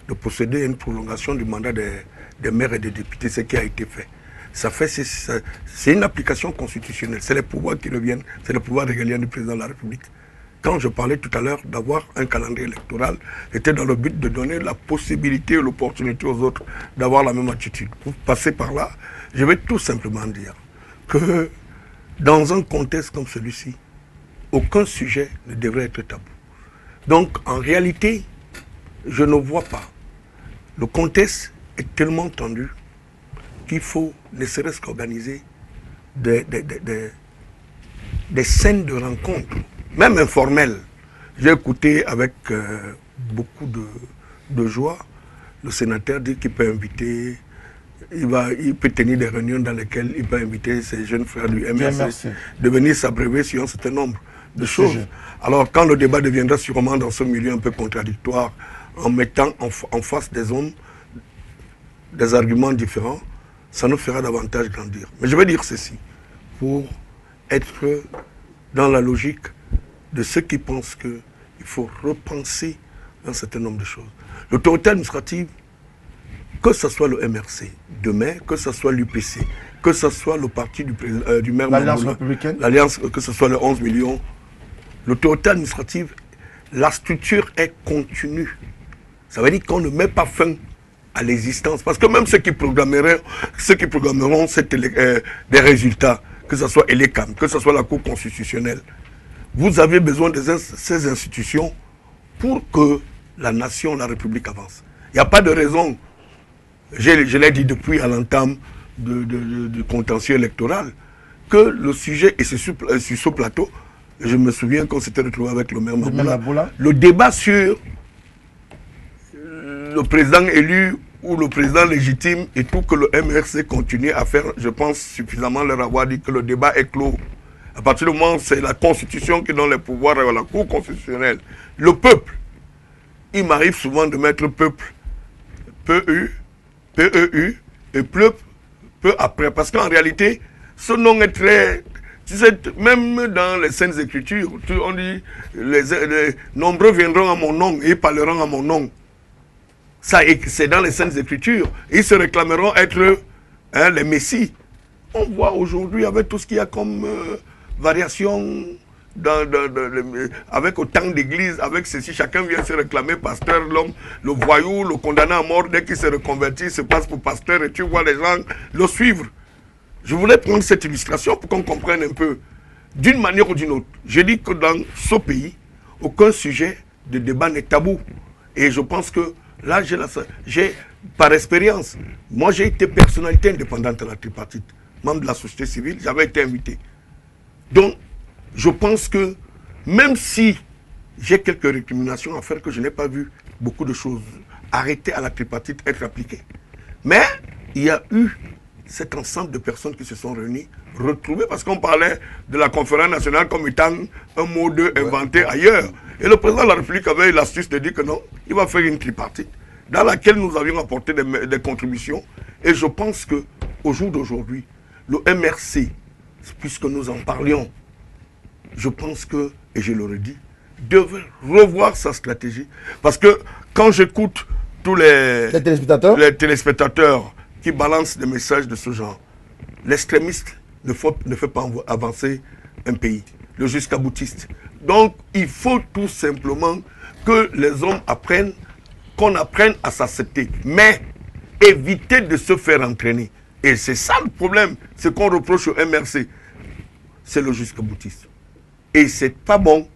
de posséder une prolongation du mandat des maires et des députés, ce qui a été fait. C'est une application constitutionnelle, c'est les pouvoirs qui reviennent, c'est le pouvoir régalien du président de la République. Quand je parlais tout à l'heure d'avoir un calendrier électoral, c'était dans le but de donner la possibilité et l'opportunité aux autres d'avoir la même attitude. Pour passer par là, je vais tout simplement dire que dans un contexte comme celui-ci, aucun sujet ne devrait être tabou. Donc en réalité, je ne vois pas. Le contexte est tellement tendu qu'il faut ne serait-ce qu'organiser des scènes de rencontres, même informelles. J'ai écouté avec beaucoup de joie le sénateur dire qu'il peut inviter, il peut tenir des réunions dans lesquelles il peut inviter ses jeunes frères du MRC de venir s'abreuver sur un certain nombre de choses. Alors quand le débat deviendra sûrement dans ce milieu un peu contradictoire, en mettant en face des hommes des arguments différents, ça nous fera davantage grandir. Mais je vais dire ceci, pour être dans la logique de ceux qui pensent qu'il faut repenser un certain nombre de choses. L'autorité administrative, que ce soit le MRC demain, que ce soit l'UPC, que ce soit le parti du maire l'Alliance républicaine, l'Alliance, que ce soit les 11 millions, l'autorité administrative, la structure est continue. Ça veut dire qu'on ne met pas fin à l'existence. Parce que même ceux qui programmeront des résultats, que ce soit ELECAM, que ce soit la Cour constitutionnelle, vous avez besoin de ces institutions pour que la nation, la République avance. Il n'y a pas de raison, je l'ai dit depuis à l'entame du contentieux électoral, que le sujet, et c'est sur ce plateau, je me souviens qu'on s'était retrouvé avec le maire Maboula, le débat sur le président élu ou le président légitime et tout, que le MRC continue à faire, je pense suffisamment leur avoir dit que le débat est clos. À partir du moment où c'est la Constitution qui donne les pouvoirs à la Cour constitutionnelle, le peuple, il m'arrive souvent de mettre peuple, PEU, et peu après, parce qu'en réalité, ce nom est très... Tu sais, même dans les Saintes Écritures, on dit, les nombreux viendront à mon nom et parleront à mon nom. Ça, c'est dans les Saintes Écritures. Ils se réclameront être les Messies. On voit aujourd'hui, avec tout ce qu'il y a comme variation, avec autant d'églises, avec ceci, chacun vient se réclamer pasteur, l'homme, le voyou, le condamné à mort, dès qu'il se reconvertit, il se passe pour pasteur et tu vois les gens le suivre. Je voulais prendre cette illustration pour qu'on comprenne un peu, d'une manière ou d'une autre. Je dis que dans ce pays, aucun sujet de débat n'est tabou. Et je pense que là, j'ai par expérience, moi j'ai été personnalité indépendante à la tripartite, membre de la société civile, j'avais été invité. Donc, je pense que même si j'ai quelques récriminations à faire, que je n'ai pas vu beaucoup de choses arrêtées à la tripartite être appliquées, mais il y a eu cet ensemble de personnes qui se sont réunies retrouver, parce qu'on parlait de la conférence nationale comme étant un mot inventé ailleurs. Et le président de la République avait eu l'astuce de dire que non, il va faire une tripartite dans laquelle nous avions apporté des contributions. Et je pense qu'au jour d'aujourd'hui, le MRC, puisque nous en parlions, je pense que, et je l'aurais dit, devait revoir sa stratégie. Parce que quand j'écoute tous les téléspectateurs qui balancent des messages de ce genre, l'extrémiste ne fait pas avancer un pays, le jusqu'à-boutiste. Donc, il faut tout simplement que les hommes apprennent, qu'on apprenne à s'accepter, mais éviter de se faire entraîner. Et c'est ça le problème, ce qu'on reproche au MRC, c'est le jusqu'à-boutiste. Et c'est pas bon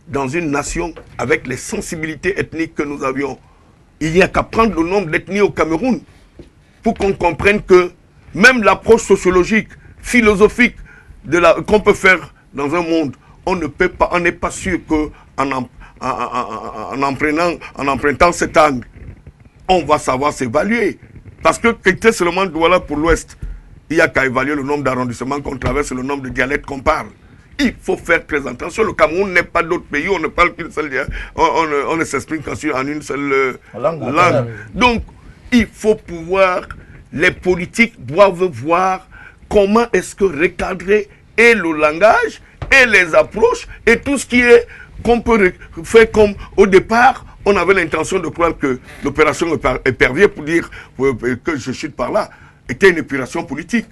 dans une nation avec les sensibilités ethniques que nous avions. Il n'y a qu'à prendre le nombre d'ethnies au Cameroun pour qu'on comprenne que même l'approche sociologique, philosophique qu'on peut faire dans un monde, on n'est pas sûr qu'en empruntant cet angle, on va savoir s'évaluer. Parce que quitter seulement Douala pour l'Ouest, il n'y a qu'à évaluer le nombre d'arrondissements qu'on traverse et le nombre de dialectes qu'on parle. Il faut faire très attention. Le Cameroun n'est pas d'autre pays, on ne parle qu'une seule on ne s'exprime qu'en une seule langue. Donc, il faut pouvoir, les politiques doivent voir comment est-ce que recadrer et le langage et les approches et tout ce qui est qu'on peut faire comme au départ, on avait l'intention de croire que l'opération Épervier, pour dire que je chute par là, était une opération politique.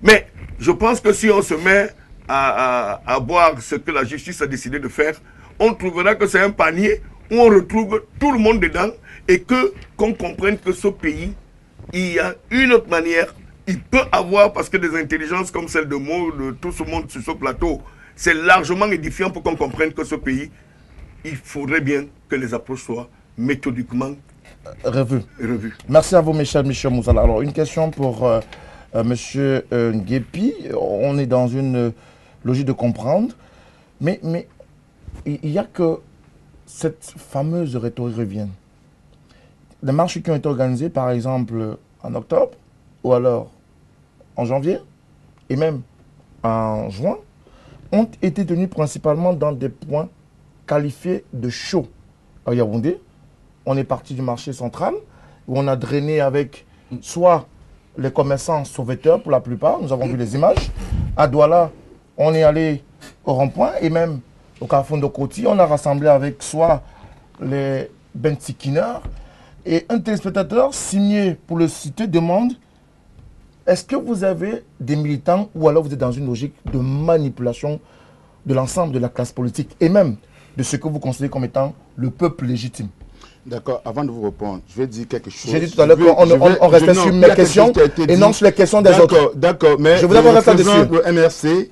Mais je pense que si on se met à voir ce que la justice a décidé de faire, on trouvera que c'est un panier où on retrouve tout le monde dedans et qu'on comprenne que ce pays, il y a une autre manière, il peut avoir, parce que des intelligences comme celle de Mo, de tout ce monde sur ce plateau, c'est largement édifiant pour qu'on comprenne que ce pays, il faudrait bien que les approches soient méthodiquement revues. Merci à vous, mes chers Michel Moussala. Alors, une question pour M. Nguépi. On est dans une logique de comprendre, mais il n'y a que cette fameuse rhétorique revienne. Les marches qui ont été organisées, par exemple, en octobre, ou alors en janvier, et même en juin, ont été tenues principalement dans des points qualifiés de chauds. À Yaoundé, on est parti du marché central, où on a drainé avec soit les commerçants sauveteurs pour la plupart, nous avons vu les images. À Douala, on est allé au rond-point et même au Carrefour de Koti, on a rassemblé avec soit les Bentikineurs et un téléspectateur signé pour le citer demande: est-ce que vous avez des militants ou alors vous êtes dans une logique de manipulation de l'ensemble de la classe politique et même de ce que vous considérez comme étant le peuple légitime? D'accord, avant de vous répondre, je vais dire quelque chose. J'ai dit tout à l'heure qu'on restait sur mes questions et non sur les questions des autres. D'accord, mais je voudrais pas rester dessus. Le MRC,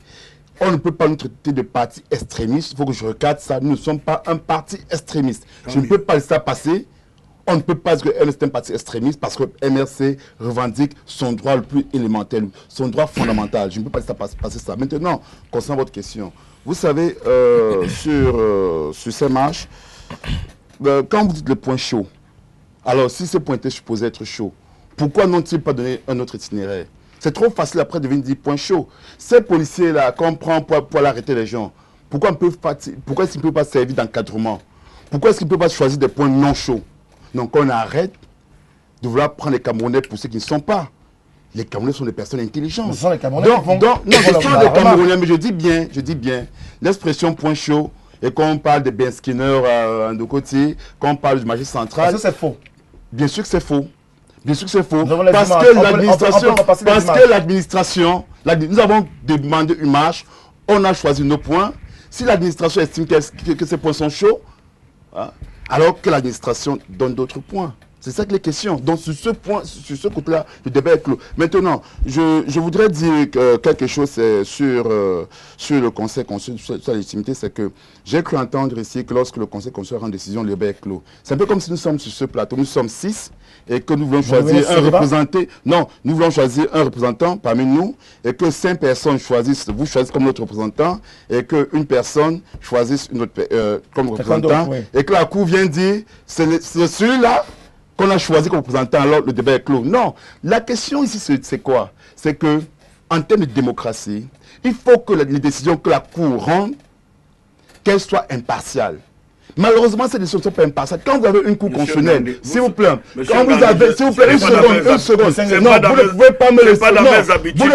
on ne peut pas nous traiter de parti extrémiste. Il faut que je recadre ça. Nous ne sommes pas un parti extrémiste. Je ne peux pas laisser ça passer. On ne peut pas dire que MRC est un parti extrémiste parce que MRC revendique son droit le plus élémentaire, son droit fondamental. Je ne peux pas laisser passer ça. Maintenant, concernant votre question, vous savez, sur ces marches, quand vous dites le point chaud, alors si ce point était supposé être chaud, pourquoi n'ont-ils pas donné un autre itinéraire? C'est trop facile après de venir dire point chaud. Ces policiers-là, qu'on prend pour arrêter les gens, pourquoi est-ce qu'ils ne peuvent pas servir d'encadrement? Pourquoi est-ce qu'ils ne peuvent pas choisir des points non chauds? Donc on arrête de vouloir prendre les Camerounais pour ceux qui ne sont pas. Les Camerounais sont des personnes intelligentes. Ce sont les Camerounais non, ce sont des Camerounais, mais je dis bien, l'expression point chaud, et quand on parle de Ben Skinner à Ndokoti, quand on parle du marché central... Ça c'est faux. Bien sûr que c'est faux. Bien sûr que c'est faux. Parce que l'administration, nous avons demandé une marche, on a choisi nos points. Si l'administration estime que ces points sont chauds, hein, alors que l'administration donne d'autres points. C'est ça que les questions. Donc sur ce point, sur ce côté-là, le débat est clos. Maintenant, je voudrais dire quelque chose sur le Conseil constitutionnel, sur la légitimité, c'est que j'ai cru entendre ici que lorsque le Conseil constitutionnel rend décision, le débat est clos. C'est un peu comme si nous sommes sur ce plateau, nous sommes 6 et que nous voulons choisir un représentant. Non, nous voulons choisir un représentant parmi nous et que 5 personnes choisissent, vous choisissez comme notre représentant et qu'une personne choisisse une autre comme représentant et que la Cour vient dire c'est celui-là qu'on a choisi comme représentant, alors le débat est clos. Non, la question ici, c'est quoi? C'est que, en termes de démocratie, il faut que les décisions que la Cour rend, qu'elles soient impartiales. Malheureusement, ces décisions ne sont pas impartiales. Quand vous avez une Cour constitutionnelle, s'il vous plaît, quand vous avez, s'il vous plaît, une seconde, non, vous ne pouvez pas me laisser, vous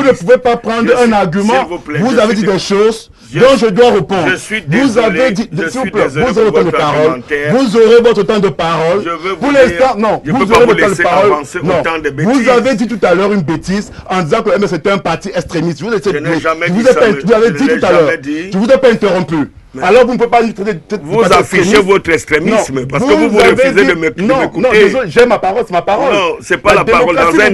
ne pouvez pas prendre un argument, vous avez dit des choses dont je dois répondre. Vous avez dit, s'il vous plaît, vous aurez votre temps de parole, vous aurez votre temps de parole. Pour l'instant, non, vous aurez votre temps de parole. Non, vous avez dit tout à l'heure une bêtise en disant que le MS était un parti extrémiste. Vous avez dit tout à l'heure, je vous ai pas interrompu. Alors vous ne pouvez pas... Vous affichez votre extrémisme parce que vous refusez de m'écouter. Non, désolé, j'ai ma parole, c'est ma parole. Non, c'est pas la parole. Dans un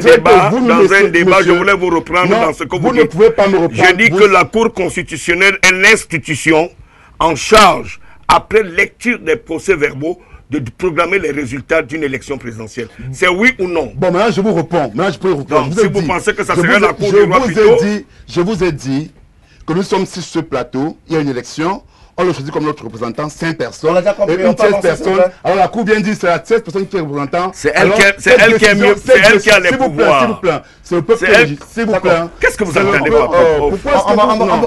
débat, je voulais vous reprendre dans ce que vous dites. Vous ne pouvez pas me reprendre. Je dis que la Cour constitutionnelle est l'institution en charge, après lecture des procès-verbaux, de programmer les résultats d'une élection présidentielle. C'est oui ou non? Bon, maintenant je vous réponds. Maintenant je peux répondre. Donc, si vous pensez que ça serait la Cour du roi plutôt... Je vous ai dit que nous sommes sur ce plateau, il y a une élection. On le choisit comme notre représentant 5 personnes. Et une 16 personnes. Alors la Cour vient dire c'est la 16 personnes qui est représentant. C'est elle qui est mieux. C'est elle qui a les pouvoirs. S'il vous plaît. C'est le peuple qui agit. S'il vous plaît. Qu'est-ce que vous entendez pas? Pourquoi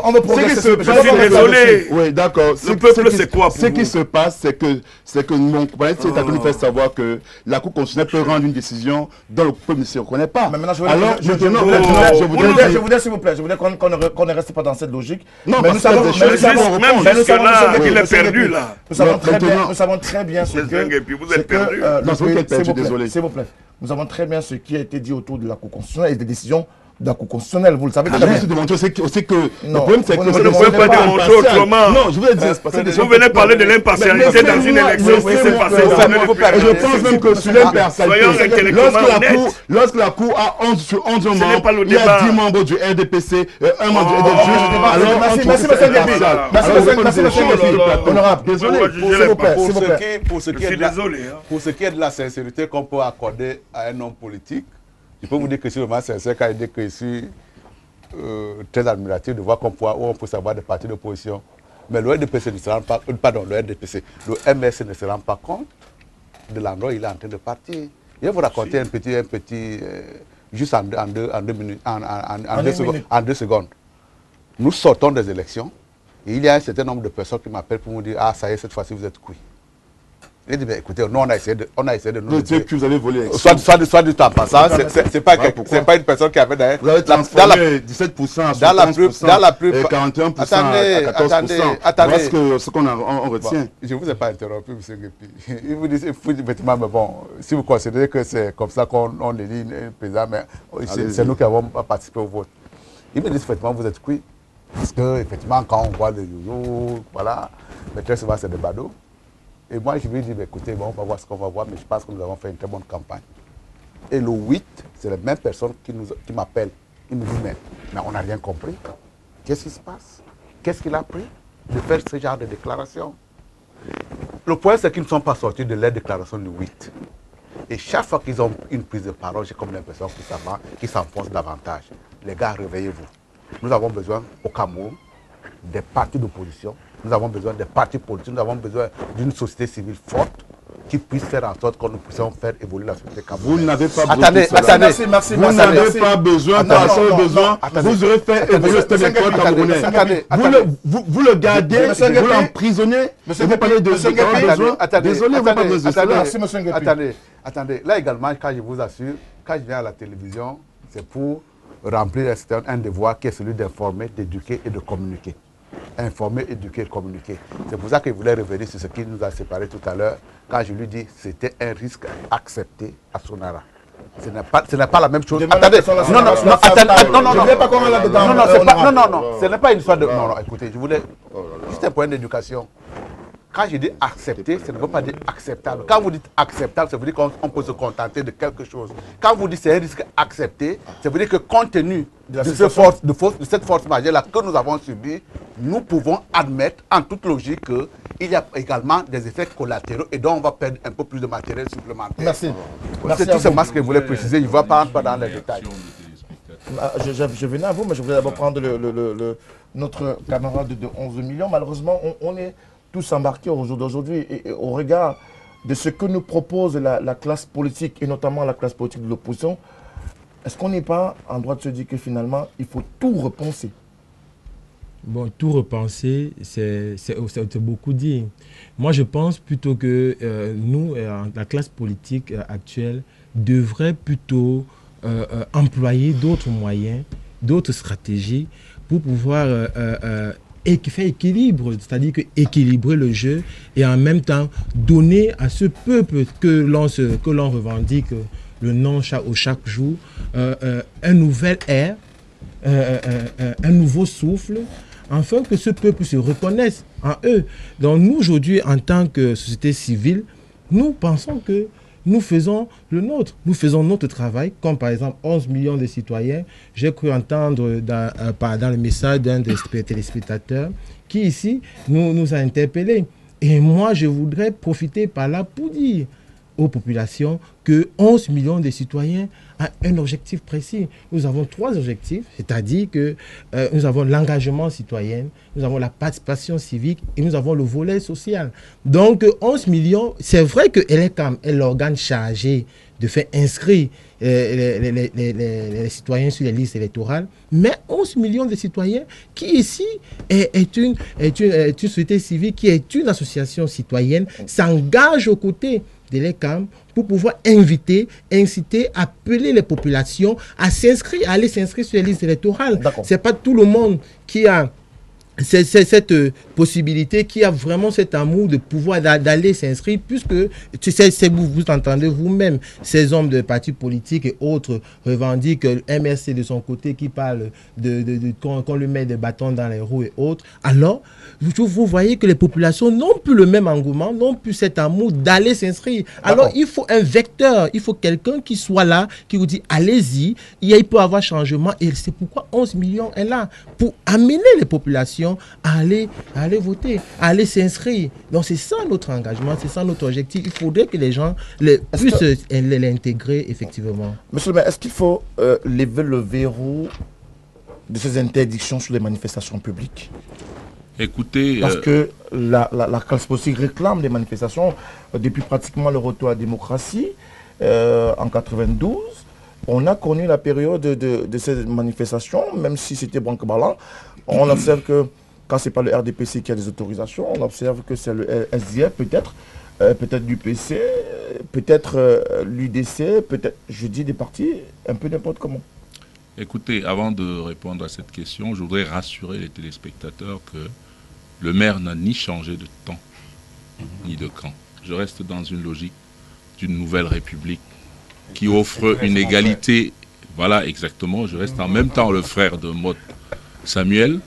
on va progresser. Je suis désolé. Oui, d'accord. Le peuple, c'est quoi pour vous? Ce qui se passe, c'est que mon compagnon nous fait savoir que la Cour constitutionnelle peut rendre une décision dont le peuple ne se reconnaît pas. Alors, maintenant, je voudrais, s'il vous plaît, qu'on ne reste pas dans cette logique. Non, mais nous savons, il est perdu là. Nous savons très bien ce que... Vous êtes perdu. S'il vous plaît. Nous savons très bien ce qui a été dit autour de la Cour constitutionnelle et des décisions de la Cour constitutionnelle. Vous le savez très bien. Le problème, c'est que vous ne pouvez pas démontrer autrement. Non, je veux dire, vous venez parler de l'impartialité dans une élection qui s'est passée. Je pense même que sur l'impartialité, lorsque la Cour a 11 sur 11 membres, il y a 10 membres du RDPC, un membre du RDPC. Merci, honorable. Désolé. Pour ce qui est de la sincérité qu'on peut accorder à un homme politique, je peux vous dire que c'est vraiment sincère quand il dit que je suis très admiratif de voir on peut savoir des partis d'opposition. Mais le RDPC ne se rend pas, le RDPC, le MS ne se rend pas compte de l'endroit où il est en train de partir. Je vais vous raconter un petit juste en 2 minutes, en 2 secondes. Nous sortons des élections et il y a un certain nombre de personnes qui m'appellent pour me dire ah ça y est, cette fois-ci vous êtes cuit. Il dit, écoutez, nous on a essayé de nous dire que vous avez volé. Soit du temps passant, c'est pas une personne qui avait d'ailleurs. Vous avez transformé 17% à 60%, dans la plus 41% à 14%. Attendez. Ce qu'on retient. Bon, je ne vous ai pas interrompu, M. Guépi. Il vous dit, effectivement, mais bon, si vous considérez que c'est comme ça qu'on élit le président, mais c'est nous qui avons participé au vote. Il me dit, effectivement, vous êtes cuit. Parce que, effectivement, quand on voit le yo-yo, voilà, mais très souvent c'est des badauds. Et moi, je lui dis, écoutez, bon, on va voir ce qu'on va voir, mais je pense que nous avons fait une très bonne campagne. Et le 8, c'est la même personne qui m'appelle. Il me dit, mais on n'a rien compris. Qu'est-ce qui se passe? Qu'est-ce qu'il a pris de faire ce genre de déclaration? Le point, c'est qu'ils ne sont pas sortis de leur déclaration du 8. Et chaque fois qu'ils ont une prise de parole, j'ai comme l'impression qu'ils s'enfoncent davantage. Les gars, réveillez-vous. Nous avons besoin, au Cameroun, des partis d'opposition. Nous avons besoin des partis politiques, nous avons besoin d'une société civile forte qui puisse faire en sorte que nous puissions faire évoluer la société camerounaise. Vous n'avez pas besoin de ça. Merci. Vous n'avez pas besoin vous aurez fait évoluer le système camerounais. Vous le gardez, vous l'emprisonnez. Vous parlez de besoin. Désolé, vous n'avez pas besoin de ça. Attendez. Là également, quand je vous assure, quand je viens à la télévision, c'est pour remplir un devoir qui est celui d'informer, d'éduquer et de communiquer. Informer, éduquer, communiquer. C'est pour ça qu'il voulait revenir sur ce qui nous a séparés tout à l'heure, quand je lui dis que c'était un risque accepté à Sonara. Ce n'est pas la même chose. Attendez, ce n'est pas une histoire de... Non, écoutez, je voulais... Juste un point d'éducation. Quand je dis accepter, ça ne veut pas dire acceptable. Quand vous dites acceptable, ça veut dire qu'on peut se contenter de quelque chose. Quand vous dites c'est un risque accepté, ça veut dire que compte tenu de cette force majeure-là que nous avons subie, nous pouvons admettre en toute logique qu'il y a également des effets collatéraux et donc on va perdre un peu plus de matériel supplémentaire. Merci. C'est tout ce que je voulais préciser, je ne vais pas entrer dans les détails. Je venais à vous, mais je voulais d'abord prendre notre camarade de 11 millions. Malheureusement, on est tous embarqués au jour d'aujourd'hui et au regard de ce que nous propose la classe politique, et notamment la classe politique de l'opposition, est-ce qu'on n'est pas en droit de se dire que finalement, il faut tout repenser? Bon, tout repenser, c'est beaucoup dire. Moi, je pense plutôt que nous, la classe politique actuelle, devrait plutôt employer d'autres moyens, d'autres stratégies pour pouvoir faire équilibre, c'est-à-dire que équilibrer le jeu et en même temps donner à ce peuple que l'on revendique le nom chaque jour un nouvel air, un nouveau souffle, afin que ce peuple se reconnaisse en eux. Donc nous, aujourd'hui, en tant que société civile, nous pensons que nous faisons le nôtre. Nous faisons notre travail, comme par exemple 11 millions de citoyens. J'ai cru entendre dans le message d'un des téléspectateurs qui ici nous a interpellés. Et moi, je voudrais profiter par là pour dire aux populations que 11 millions de citoyens ont un objectif précis. Nous avons 3 objectifs, c'est-à-dire que nous avons l'engagement citoyen, nous avons la participation civique et nous avons le volet social. Donc 11 millions, c'est vrai que l'ECAM est l'organe chargé de faire inscrire les citoyens sur les listes électorales, mais 11 millions de citoyens qui ici est une société civile, qui est une association citoyenne, s'engage aux côtés de l'ECAM pour pouvoir inviter, inciter, appeler les populations à s'inscrire, à aller s'inscrire sur les listes électorales. Ce n'est pas tout le monde qui a cette possibilité, qui a vraiment cet amour de pouvoir d'aller s'inscrire, puisque vous entendez vous-même, ces hommes de partis politiques et autres revendiquent MRC de son côté qui parle qu'on lui met des bâtons dans les roues et autres. Alors, vous voyez que les populations n'ont plus le même engouement, n'ont plus cet amour d'aller s'inscrire. Alors, il faut un vecteur, il faut quelqu'un qui soit là, qui vous dit allez-y, il peut y avoir changement, et c'est pourquoi 11 millions est là, pour amener les populations à aller voter, à aller s'inscrire. Donc c'est ça notre engagement, c'est ça notre objectif. Il faudrait que les gens puissent l'intégrer effectivement. Monsieur le maire, est-ce qu'il faut lever le verrou de ces interdictions sur les manifestations publiques? Écoutez, parce que la classe politique réclame des manifestations depuis pratiquement le retour à la démocratie en 92. On a connu la période de ces manifestations, même si c'était banque-ballant. On observe que quand ce n'est pas le RDPC qui a des autorisations, on observe que c'est le SDF peut-être, peut-être l'UPC, peut-être l'UDC, peut-être, je dis des partis, un peu n'importe comment. Écoutez, avant de répondre à cette question, je voudrais rassurer les téléspectateurs que le maire n'a ni changé de temps, ni de camp. Je reste dans une logique d'une nouvelle république qui offre une égalité. Voilà, exactement. Je reste en même temps le frère de Maud Samuel.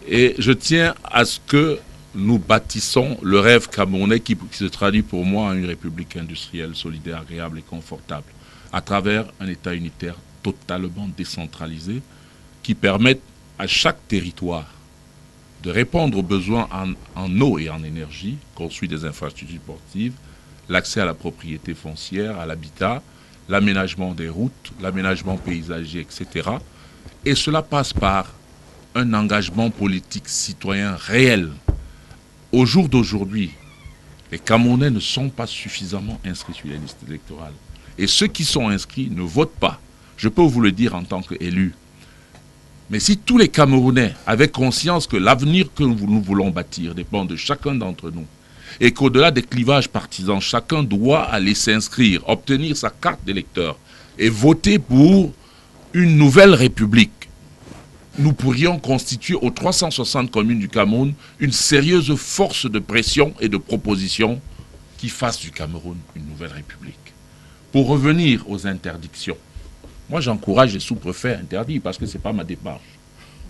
Et je tiens à ce que nous bâtissons le rêve camerounais qui se traduit pour moi en une république industrielle, solidaire, agréable et confortable, à travers un État unitaire totalement décentralisé qui permette à chaque territoire de répondre aux besoins en eau et en énergie, construire des infrastructures sportives, l'accès à la propriété foncière, à l'habitat, l'aménagement des routes, l'aménagement paysager, etc. Et cela passe par un engagement politique citoyen réel. Au jour d'aujourd'hui, les Camerounais ne sont pas suffisamment inscrits sur les listes électorales. Et ceux qui sont inscrits ne votent pas. Je peux vous le dire en tant qu'élu. Mais si tous les Camerounais avaient conscience que l'avenir que nous voulons bâtir dépend de chacun d'entre nous, et qu'au-delà des clivages partisans, chacun doit aller s'inscrire, obtenir sa carte d'électeur et voter pour une nouvelle république, nous pourrions constituer aux 360 communes du Cameroun une sérieuse force de pression et de proposition qui fasse du Cameroun une nouvelle république. Pour revenir aux interdictions, moi j'encourage les sous-préfets interdits parce que ce n'est pas ma démarche.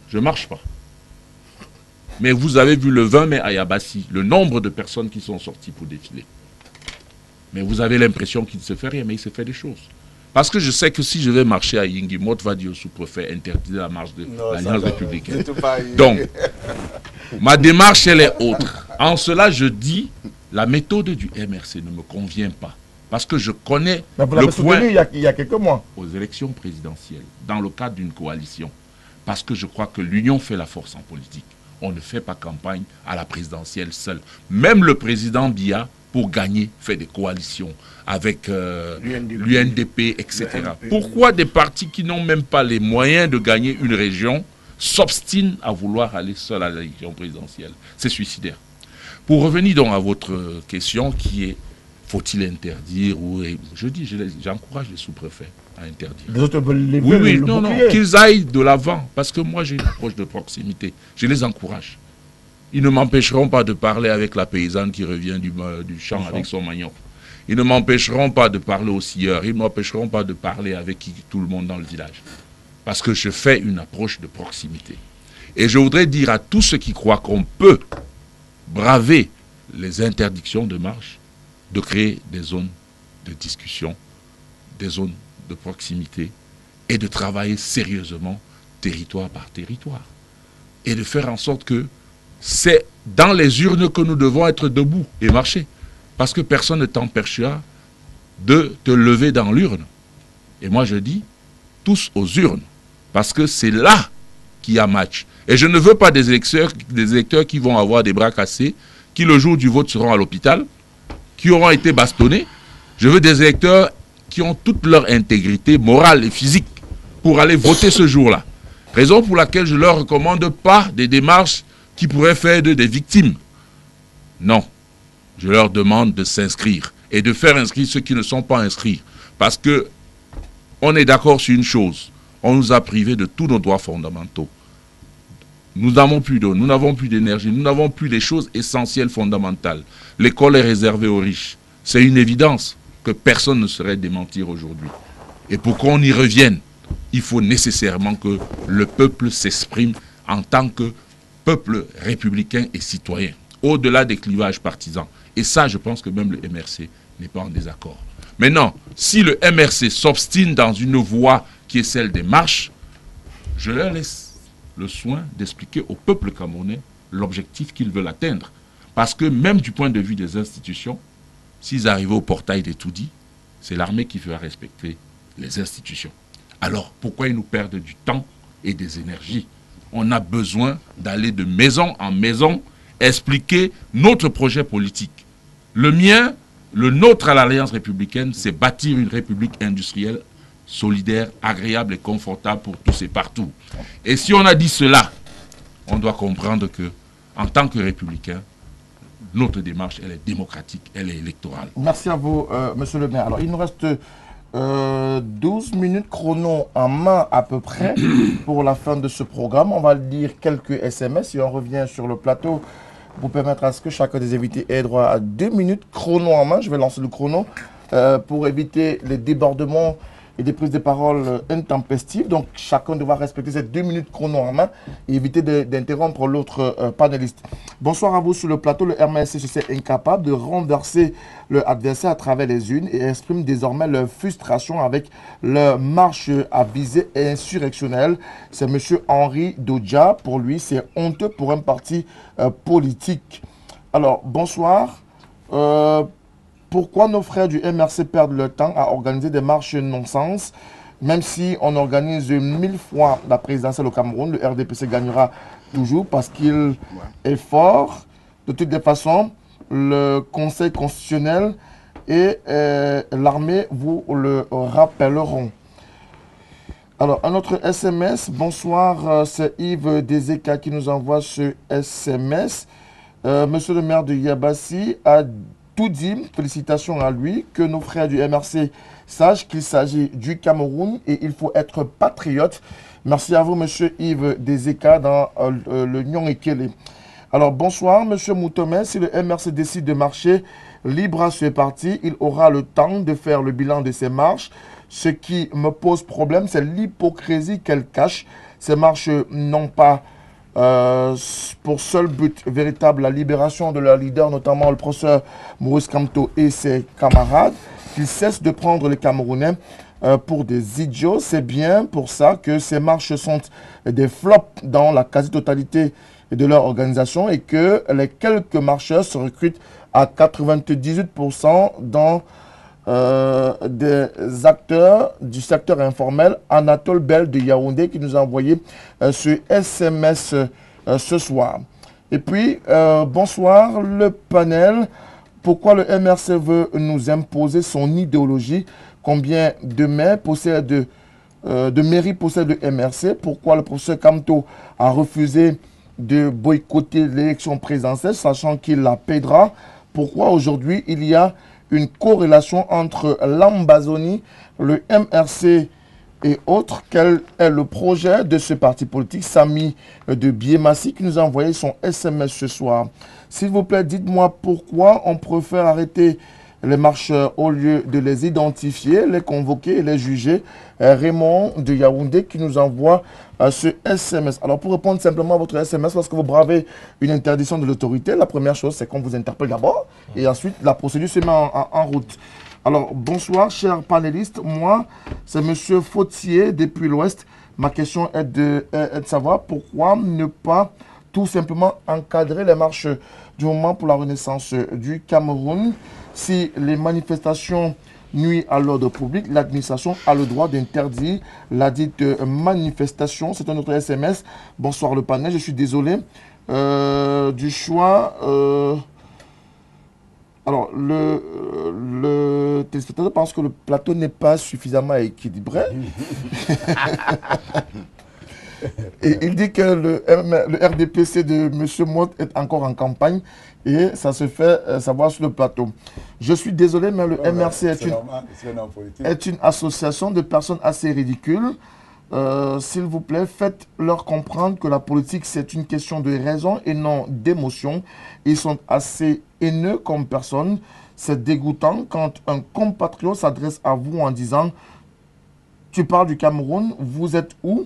Je ne marche pas. Mais vous avez vu le 20 mai à Yabassi, le nombre de personnes qui sont sorties pour défiler. Mais vous avez l'impression qu'il ne se fait rien, mais il se fait des choses. Parce que je sais que si je vais marcher à Yingui, Mot va dire au sous-préfet interdire la marche de l'Alliance républicaine. Donc, ma démarche, elle est autre. En cela, je dis, la méthode du MRC ne me convient pas. Parce que je connais le point il y a quelques mois aux élections présidentielles, dans le cadre d'une coalition. Parce que je crois que l'union fait la force en politique. On ne fait pas campagne à la présidentielle seule. Même le président Biya pour gagner, faire des coalitions avec l'UNDP, etc. Pourquoi des partis qui n'ont même pas les moyens de gagner une région s'obstinent à vouloir aller seul à l'élection présidentielle? C'est suicidaire. Pour revenir donc à votre question qui est, faut-il interdire ou... Je dis, j'encourage les sous-préfets à interdire. Les autres veulent les oui, non, qu'ils aillent de l'avant, parce que moi j'ai une approche de proximité. Je les encourage. Ils ne m'empêcheront pas de parler avec la paysanne qui revient du champ avec son manioc. Ils ne m'empêcheront pas de parler aux scieurs. Ils ne m'empêcheront pas de parler avec tout le monde dans le village. Parce que je fais une approche de proximité. Et je voudrais dire à tous ceux qui croient qu'on peut braver les interdictions de marche, de créer des zones de discussion, des zones de proximité et de travailler sérieusement territoire par territoire. Et de faire en sorte que c'est dans les urnes que nous devons être debout et marcher. Parce que personne ne t'empêchera de te lever dans l'urne. Et moi je dis, tous aux urnes. Parce que c'est là qu'il y a match. Et je ne veux pas des électeurs qui vont avoir des bras cassés, qui le jour du vote seront à l'hôpital, qui auront été bastonnés. Je veux des électeurs qui ont toute leur intégrité morale et physique pour aller voter ce jour-là. Raison pour laquelle je ne leur recommande pas des démarches qui pourraient faire d'eux des victimes. Non. Je leur demande de s'inscrire et de faire inscrire ceux qui ne sont pas inscrits. Parce que on est d'accord sur une chose. On nous a privés de tous nos droits fondamentaux. Nous n'avons plus d'eau, nous n'avons plus d'énergie, nous n'avons plus les choses essentielles fondamentales. L'école est réservée aux riches. C'est une évidence que personne ne saurait démentir aujourd'hui. Et pour qu'on y revienne, il faut nécessairement que le peuple s'exprime en tant que peuple républicain et citoyen, au-delà des clivages partisans. Et ça, je pense que même le MRC n'est pas en désaccord. Maintenant, si le MRC s'obstine dans une voie qui est celle des marches, je leur laisse le soin d'expliquer au peuple camerounais l'objectif qu'ils veulent atteindre. Parce que même du point de vue des institutions, s'ils arrivaient au portail des Toudis, c'est l'armée qui fera respecter les institutions. Alors, pourquoi ils nous perdent du temps et des énergies? On a besoin d'aller de maison en maison expliquer notre projet politique. Le mien, le nôtre à l'Alliance républicaine, c'est bâtir une république industrielle solidaire, agréable et confortable pour tous et partout. Et si on a dit cela, on doit comprendre que, en tant que républicain, notre démarche, elle est démocratique, elle est électorale. Merci à vous, monsieur le maire. Alors, il nous reste 12 minutes chrono en main à peu près pour la fin de ce programme. On va lire quelques SMS et on revient sur le plateau pour permettre à ce que chacun des invités ait droit à 2 minutes chrono en main. Je vais lancer le chrono pour éviter les débordements et des prises de parole intempestives. Donc, chacun devra respecter ces 2 minutes chrono en main et éviter d'interrompre l'autre panéliste. Bonsoir à vous sur le plateau. Le MRC se sait incapable de renverser leur adversaire à travers les urnes et exprime désormais leur frustration avec leur marche à visée insurrectionnelle. C'est M. Henri Dodja. Pour lui, c'est honteux pour un parti politique. Alors, bonsoir. Pourquoi nos frères du MRC perdent leur temps à organiser des marches non-sens? Même si on organise 1000 fois la présidentielle au Cameroun, le RDPC gagnera toujours parce qu'il est fort. De toutes les façons, le Conseil constitutionnel et l'armée vous le rappelleront. Alors, un autre SMS. Bonsoir, c'est Yves Deseka qui nous envoie ce SMS. Monsieur le maire de Yabassi a tout dit, félicitations à lui, que nos frères du MRC sachent qu'il s'agit du Cameroun et il faut être patriote. Merci à vous, monsieur Yves Deseka, dans le Nyon-Ekele. Alors, bonsoir, monsieur Moutomé. Si le MRC décide de marcher libre à ce parti, il aura le temps de faire le bilan de ces marches. Ce qui me pose problème, c'est l'hypocrisie qu'elle cache. Ces marches n'ont pas pour seul but véritable la libération de leur leader, notamment le professeur Maurice Kamto et ses camarades, qu'ils cessent de prendre les Camerounais pour des idiots. C'est bien pour ça que ces marches sont des flops dans la quasi-totalité de leur organisation et que les quelques marcheurs se recrutent à 98% dans des acteurs du secteur informel. Anatole Bell de Yaoundé qui nous a envoyé ce SMS ce soir. Et puis, bonsoir le panel. Pourquoi le MRC veut nous imposer son idéologie? Combien de mairies possède le MRC? Pourquoi le professeur Kamto a refusé de boycotter l'élection présidentielle, sachant qu'il la payera? Pourquoi aujourd'hui il y a une corrélation entre l'Ambazonie, le MRC et autres? Quel est le projet de ce parti politique? Samy de Biemassi qui nous a envoyé son SMS ce soir. S'il vous plaît, dites-moi pourquoi on préfère arrêter les marcheurs au lieu de les identifier, les convoquer et les juger. Raymond de Yaoundé qui nous envoie ce SMS. Alors pour répondre simplement à votre SMS, lorsque vous bravez une interdiction de l'autorité, la première chose c'est qu'on vous interpelle d'abord et ensuite la procédure se met en route. Alors bonsoir chers panélistes, moi c'est monsieur Fautier depuis l'Ouest. Ma question est de savoir pourquoi ne pas tout simplement encadrer les marches du moment pour la renaissance du Cameroun. Si les manifestations nuisent à l'ordre public, l'administration a le droit d'interdire la dite manifestation. C'est un autre SMS. Bonsoir le panel, je suis désolé du choix. Alors, le téléspectateur pense que le plateau n'est pas suffisamment équilibré. Et il dit que le RDPC de M. Mott est encore en campagne et ça se fait savoir sur le plateau. Je suis désolé, mais le MRC est une association de personnes assez ridicules. S'il vous plaît, faites-leur comprendre que la politique, c'est une question de raison et non d'émotion. Ils sont assez haineux comme personne. C'est dégoûtant quand un compatriote s'adresse à vous en disant « Tu parles du Cameroun, vous êtes où ?»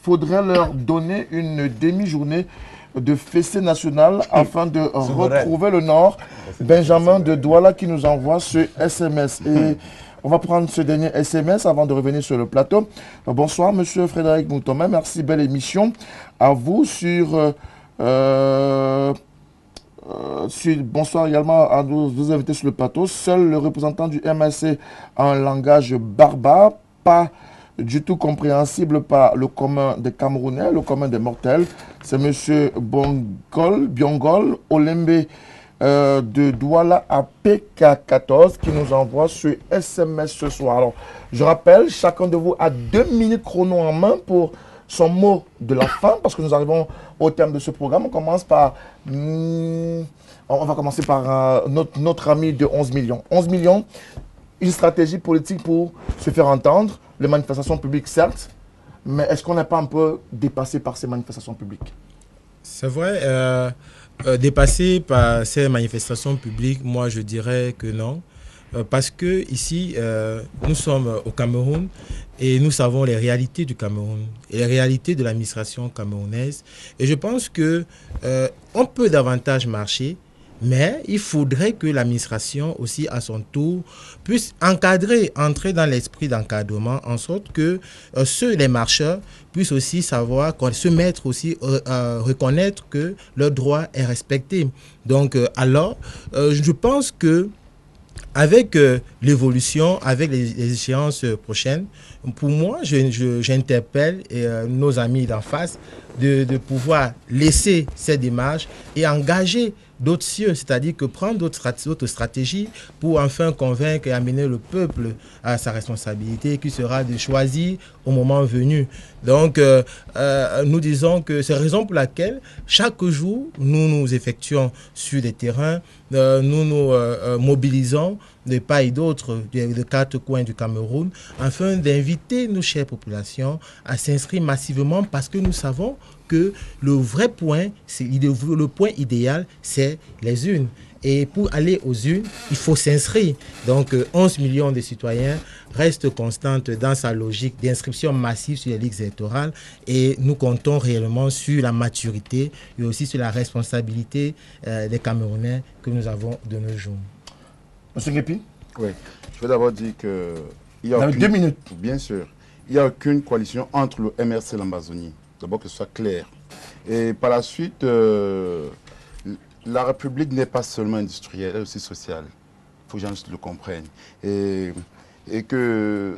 faudrait leur donner une demi-journée de fessée nationale afin de retrouver le Nord. Benjamin de Douala qui nous envoie ce SMS. Et on va prendre ce dernier SMS avant de revenir sur le plateau. Bonsoir, monsieur Frédéric Moutomin. Merci, belle émission. À vous bonsoir également à nos invités sur le plateau. Seul le représentant du MRC a un langage barbare, pas du tout compréhensible par le commun des Camerounais, le commun des mortels. C'est M. Biongol Olembe de Douala à PK14 qui nous envoie ce SMS ce soir. Alors, je rappelle, chacun de vous a 2 minutes chrono en main pour son mot de la fin, parce que nous arrivons au terme de ce programme. On commence par... on va commencer par notre ami de 11 millions. 11 millions, une stratégie politique pour se faire entendre. Les manifestations publiques, certes, mais est-ce qu'on n'est pas un peu dépassé par ces manifestations publiques? C'est vrai, dépassé par ces manifestations publiques, moi je dirais que non. Parce que ici, nous sommes au Cameroun et nous savons les réalités du Cameroun et les réalités de l'administration camerounaise. Et je pense que on peut davantage marcher, mais il faudrait que l'administration aussi, à son tour, puisse encadrer, entrer dans l'esprit d'encadrement, en sorte que les marcheurs puissent aussi savoir, se mettre aussi, reconnaître que leur droit est respecté. Donc, je pense que avec l'évolution, avec les échéances prochaines, pour moi, j'interpelle nos amis d'en face de pouvoir laisser ces démarches et engager d'autres cieux, c'est-à-dire que prendre d'autres stratégies pour enfin convaincre et amener le peuple à sa responsabilité qui sera de choisir au moment venu. Donc, nous disons que c'est la raison pour laquelle chaque jour, nous effectuons sur des terrains, nous mobilisons de part et d'autre de 4 coins du Cameroun afin d'inviter nos chères populations à s'inscrire massivement parce que nous savons que le vrai point, le point idéal, c'est les urnes. Et pour aller aux urnes, il faut s'inscrire. Donc 11 millions de citoyens restent constantes dans sa logique d'inscription massive sur les listes électorales et nous comptons réellement sur la maturité et aussi sur la responsabilité des Camerounais que nous avons de nos jours. Monsieur Guépi? Oui, je veux d'abord dire que... Il y a 2 minutes. Bien sûr. Il n'y a aucune coalition entre le MRC et l'Ambazonie. D'abord que ce soit clair. Et par la suite, la République n'est pas seulement industrielle, elle est aussi sociale. Il faut que les gens le comprennent. Et que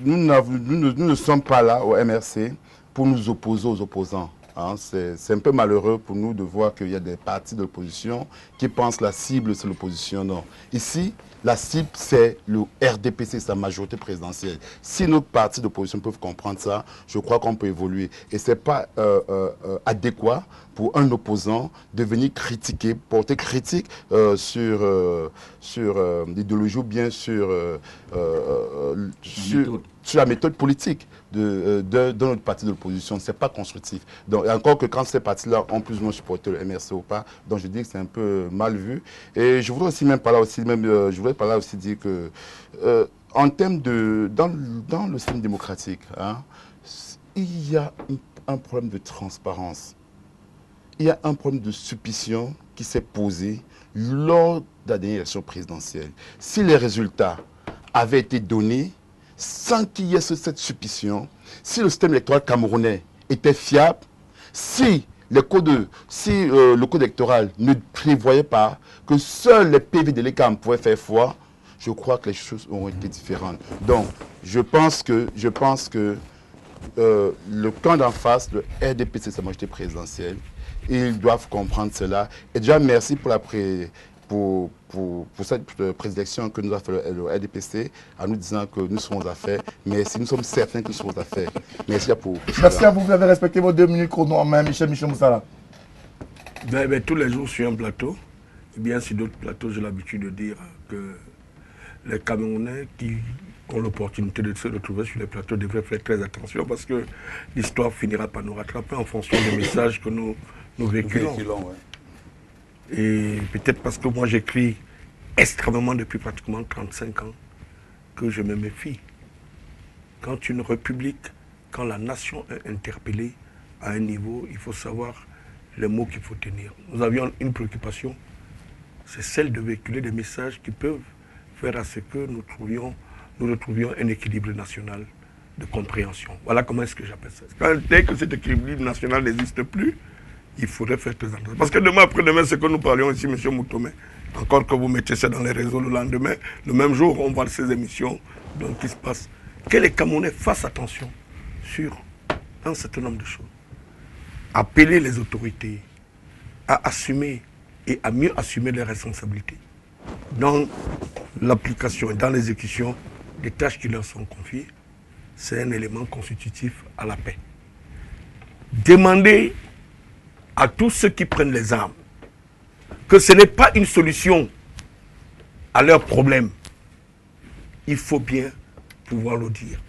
nous ne sommes pas là au MRC pour nous opposer aux opposants. Hein, c'est un peu malheureux pour nous de voir qu'il y a des partis de l'opposition qui pensent la cible c'est l'opposition. Non. Ici, la cible c'est le RDPC, sa majorité présidentielle. Si nos partis d'opposition peuvent comprendre ça, je crois qu'on peut évoluer. Et ce n'est pas adéquat pour un opposant de venir critiquer, porter critique sur l'idéologie ou bien sur la méthode politique de notre parti de l'opposition. Ce n'est pas constructif. Donc, encore que quand ces partis-là ont plus ou moins supporté le MRC ou pas, donc je dis que c'est un peu mal vu. Et je voudrais aussi dire que en termes de dans le système démocratique, hein, il y a un problème de transparence. Il y a un problème de suspicion qui s'est posé lors de la dernière élection présidentielle. Si les résultats avaient été donnés sans qu'il y ait cette suspicion, si le système électoral camerounais était fiable, si le code électoral ne prévoyait pas que seuls les PV de l'ECAM pouvaient faire foi, je crois que les choses auraient été différentes. Donc, je pense que le camp d'en face, le RDPC, sa majorité présidentielle, ils doivent comprendre cela. Et déjà, merci pour cette présélection que nous a fait le RDPC, en nous disant que nous serons à faire. Mais si nous sommes certains que nous serons à faire. Merci à vous. Merci à vous, vous avez respecté vos 2 minutes chrono en main, Michel Moussala. Tous les jours sur un plateau, et bien sur d'autres plateaux, j'ai l'habitude de dire que les Camerounais qui ont l'opportunité de se retrouver sur les plateaux devraient faire très attention parce que l'histoire finira par nous rattraper en fonction des messages que nous véhiculons. Et peut-être parce que moi j'écris extrêmement depuis pratiquement 35 ans que je me méfie. Quand une république, quand la nation est interpellée à un niveau, il faut savoir les mots qu'il faut tenir. Nous avions une préoccupation, c'est celle de véhiculer des messages qui peuvent faire à ce que nous retrouvions un équilibre national de compréhension. Voilà comment est-ce que j'appelle ça. Dès que cet équilibre national n'existe plus, il faudrait faire très attention. Parce que demain, après-demain, ce que nous parlions ici, M. Moutomé, encore que vous mettiez ça dans les réseaux le lendemain, le même jour, on voit ces émissions donc, qui se passent. Que les Camerounais fassent attention sur un certain nombre de choses. Appeler les autorités à assumer et à mieux assumer leurs responsabilités dans l'application et dans l'exécution des tâches qui leur sont confiées, c'est un élément constitutif à la paix. Demander à tous ceux qui prennent les armes que ce n'est pas une solution à leurs problèmes. Il faut bien pouvoir le dire.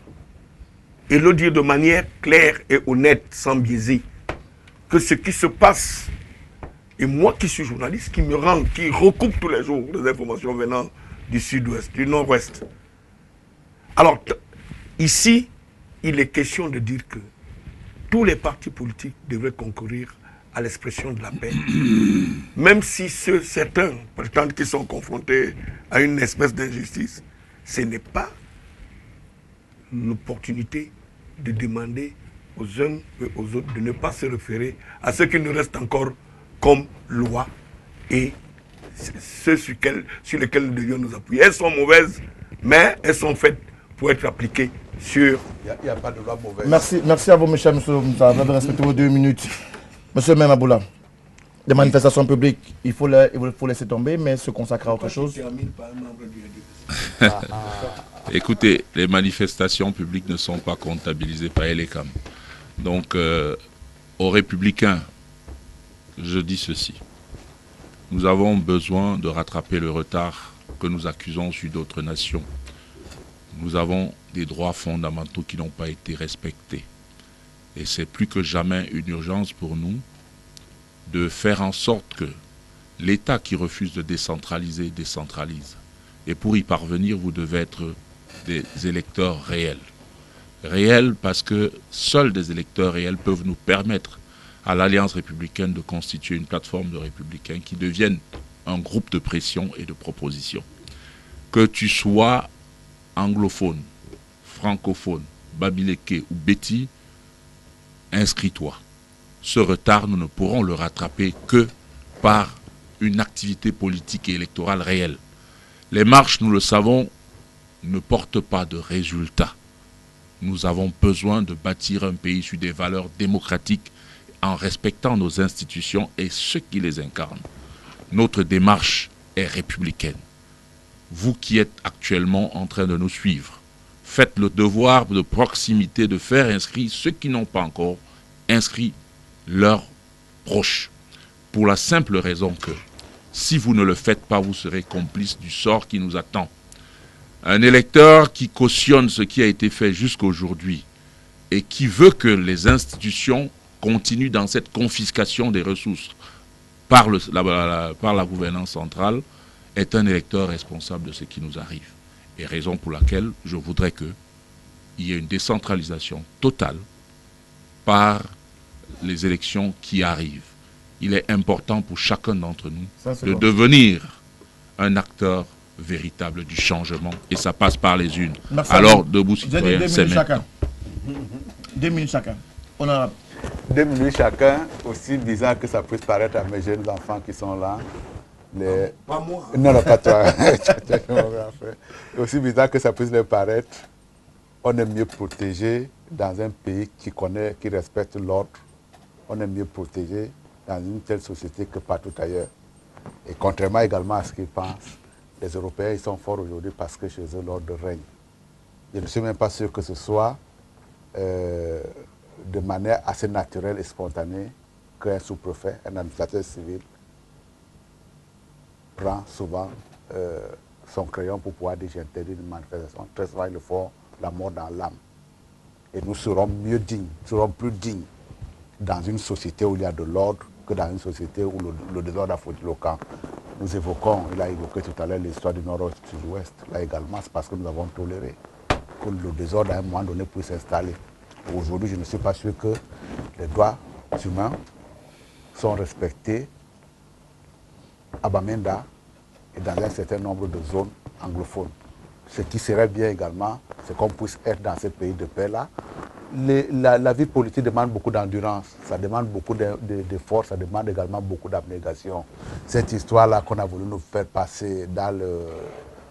Et le dire de manière claire et honnête, sans biaiser. Que ce qui se passe, et moi qui suis journaliste, qui recoupe tous les jours les informations venant du sud-ouest, du nord-ouest. Alors, ici, il est question de dire que tous les partis politiques devraient concourir à l'expression de la paix. Même si certains prétendent qu'ils sont confrontés à une espèce d'injustice, ce n'est pas l'opportunité de demander aux uns et aux autres de ne pas se référer à ce qui nous reste encore comme loi et ceux sur lesquels nous devions nous appuyer. Elles sont mauvaises, mais elles sont faites pour être appliquées sur... Il n'y a pas de loi mauvaise. Merci à vous, M. Moussa. Vous avez respecté vos 2 minutes. Monsieur Memaboula, les manifestations publiques, il faut laisser tomber, mais se consacrer à autre chose. Écoutez, les manifestations publiques ne sont pas comptabilisées par l'ECAM. Donc, aux Républicains, je dis ceci. Nous avons besoin de rattraper le retard que nous accusons sur d'autres nations. Nous avons des droits fondamentaux qui n'ont pas été respectés. Et c'est plus que jamais une urgence pour nous de faire en sorte que l'État qui refuse de décentraliser, décentralise. Et pour y parvenir, vous devez être des électeurs réels. Réels parce que seuls des électeurs réels peuvent nous permettre à l'Alliance républicaine de constituer une plateforme de républicains qui deviennent un groupe de pression et de proposition. Que tu sois anglophone, francophone, babileke ou béti, inscris-toi. Ce retard, nous ne pourrons le rattraper que par une activité politique et électorale réelle. Les marches, nous le savons, ne portent pas de résultats. Nous avons besoin de bâtir un pays sur des valeurs démocratiques en respectant nos institutions et ceux qui les incarnent. Notre démarche est républicaine. Vous qui êtes actuellement en train de nous suivre, faites le devoir de proximité de faire inscrire ceux qui n'ont pas encore inscrit leurs proches. Pour la simple raison que, si vous ne le faites pas, vous serez complice du sort qui nous attend. Un électeur qui cautionne ce qui a été fait jusqu'aujourd'hui et qui veut que les institutions continuent dans cette confiscation des ressources par la gouvernance centrale est un électeur responsable de ce qui nous arrive. Et raison pour laquelle je voudrais qu'il y ait une décentralisation totale par les élections qui arrivent. Il est important pour chacun d'entre nous de devenir un acteur véritable du changement. Et ça passe par les unes. Merci. Alors, debout citoyens, c'est chacun. 2 minutes chacun. Honorable. 2 minutes chacun, aussi bizarre que ça puisse paraître à mes jeunes enfants qui sont là. Pas moi. Non, non, pas toi. Aussi bizarre que ça puisse leur paraître, on est mieux protégé dans un pays qui respecte l'ordre. On est mieux protégé dans une telle société que partout ailleurs. Et contrairement également à ce qu'ils pensent, les Européens ils sont forts aujourd'hui parce que chez eux l'ordre règne. Je ne suis même pas sûr que ce soit de manière assez naturelle et spontanée qu'un sous-préfet, un administrateur civil, prend souvent son crayon pour pouvoir dire j'interdis une manifestation. Très souvent, ils le font la mort dans l'âme. Et nous serons mieux dignes, serons plus dignes dans une société où il y a de l'ordre que dans une société où le désordre a foutu le camp. Nous évoquons, il a évoqué tout à l'heure l'histoire du nord-ouest et du sud-ouest. Là également, c'est parce que nous avons toléré que le désordre à un moment donné puisse s'installer. Aujourd'hui, je ne suis pas sûr que les droits humains sont respectés à Bamenda et dans un certain nombre de zones anglophones. Ce qui serait bien également, c'est qu'on puisse être dans ce pays de paix-là. La vie politique demande beaucoup d'endurance, ça demande beaucoup d'efforts, ça demande également beaucoup d'abnégation. Cette histoire-là qu'on a voulu nous faire passer dans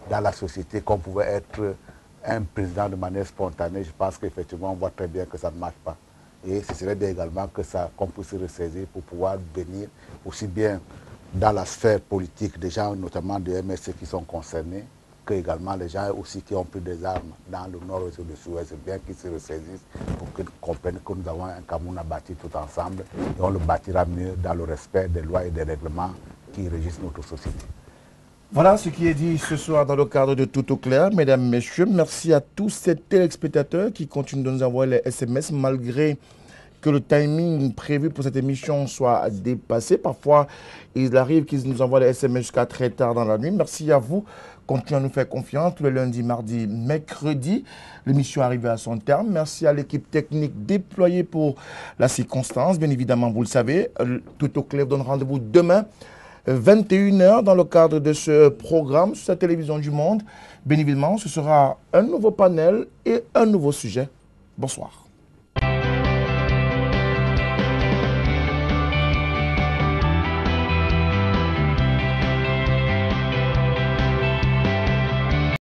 la société, qu'on pouvait être un président de manière spontanée, je pense qu'effectivement on voit très bien que ça ne marche pas. Et ce serait bien également qu'on puisse se ressaisir pour pouvoir venir aussi bien dans la sphère politique des gens, notamment des MSC qui sont concernés, que également les gens aussi qui ont pris des armes dans le nord et le sud-ouest, c'est bien qu'ils se ressaisissent pour qu'ils comprennent que nous avons un Cameroun à bâtir tout ensemble et on le bâtira mieux dans le respect des lois et des règlements qui régissent notre société. Voilà ce qui est dit ce soir dans le cadre de Tout au clair. Mesdames, Messieurs, merci à tous ces téléspectateurs qui continuent de nous envoyer les SMS malgré que le timing prévu pour cette émission soit dépassé. Parfois, il arrive qu'ils nous envoient les SMS jusqu'à très tard dans la nuit. Merci à vous. Continuez à nous faire confiance tous les lundis, mardis, mercredis. L'émission est arrivée à son terme. Merci à l'équipe technique déployée pour la circonstance. Bien évidemment, vous le savez, Tout au clair donne rendez-vous demain, 21h, dans le cadre de ce programme sur la télévision du Monde. Bien évidemment, ce sera un nouveau panel et un nouveau sujet. Bonsoir.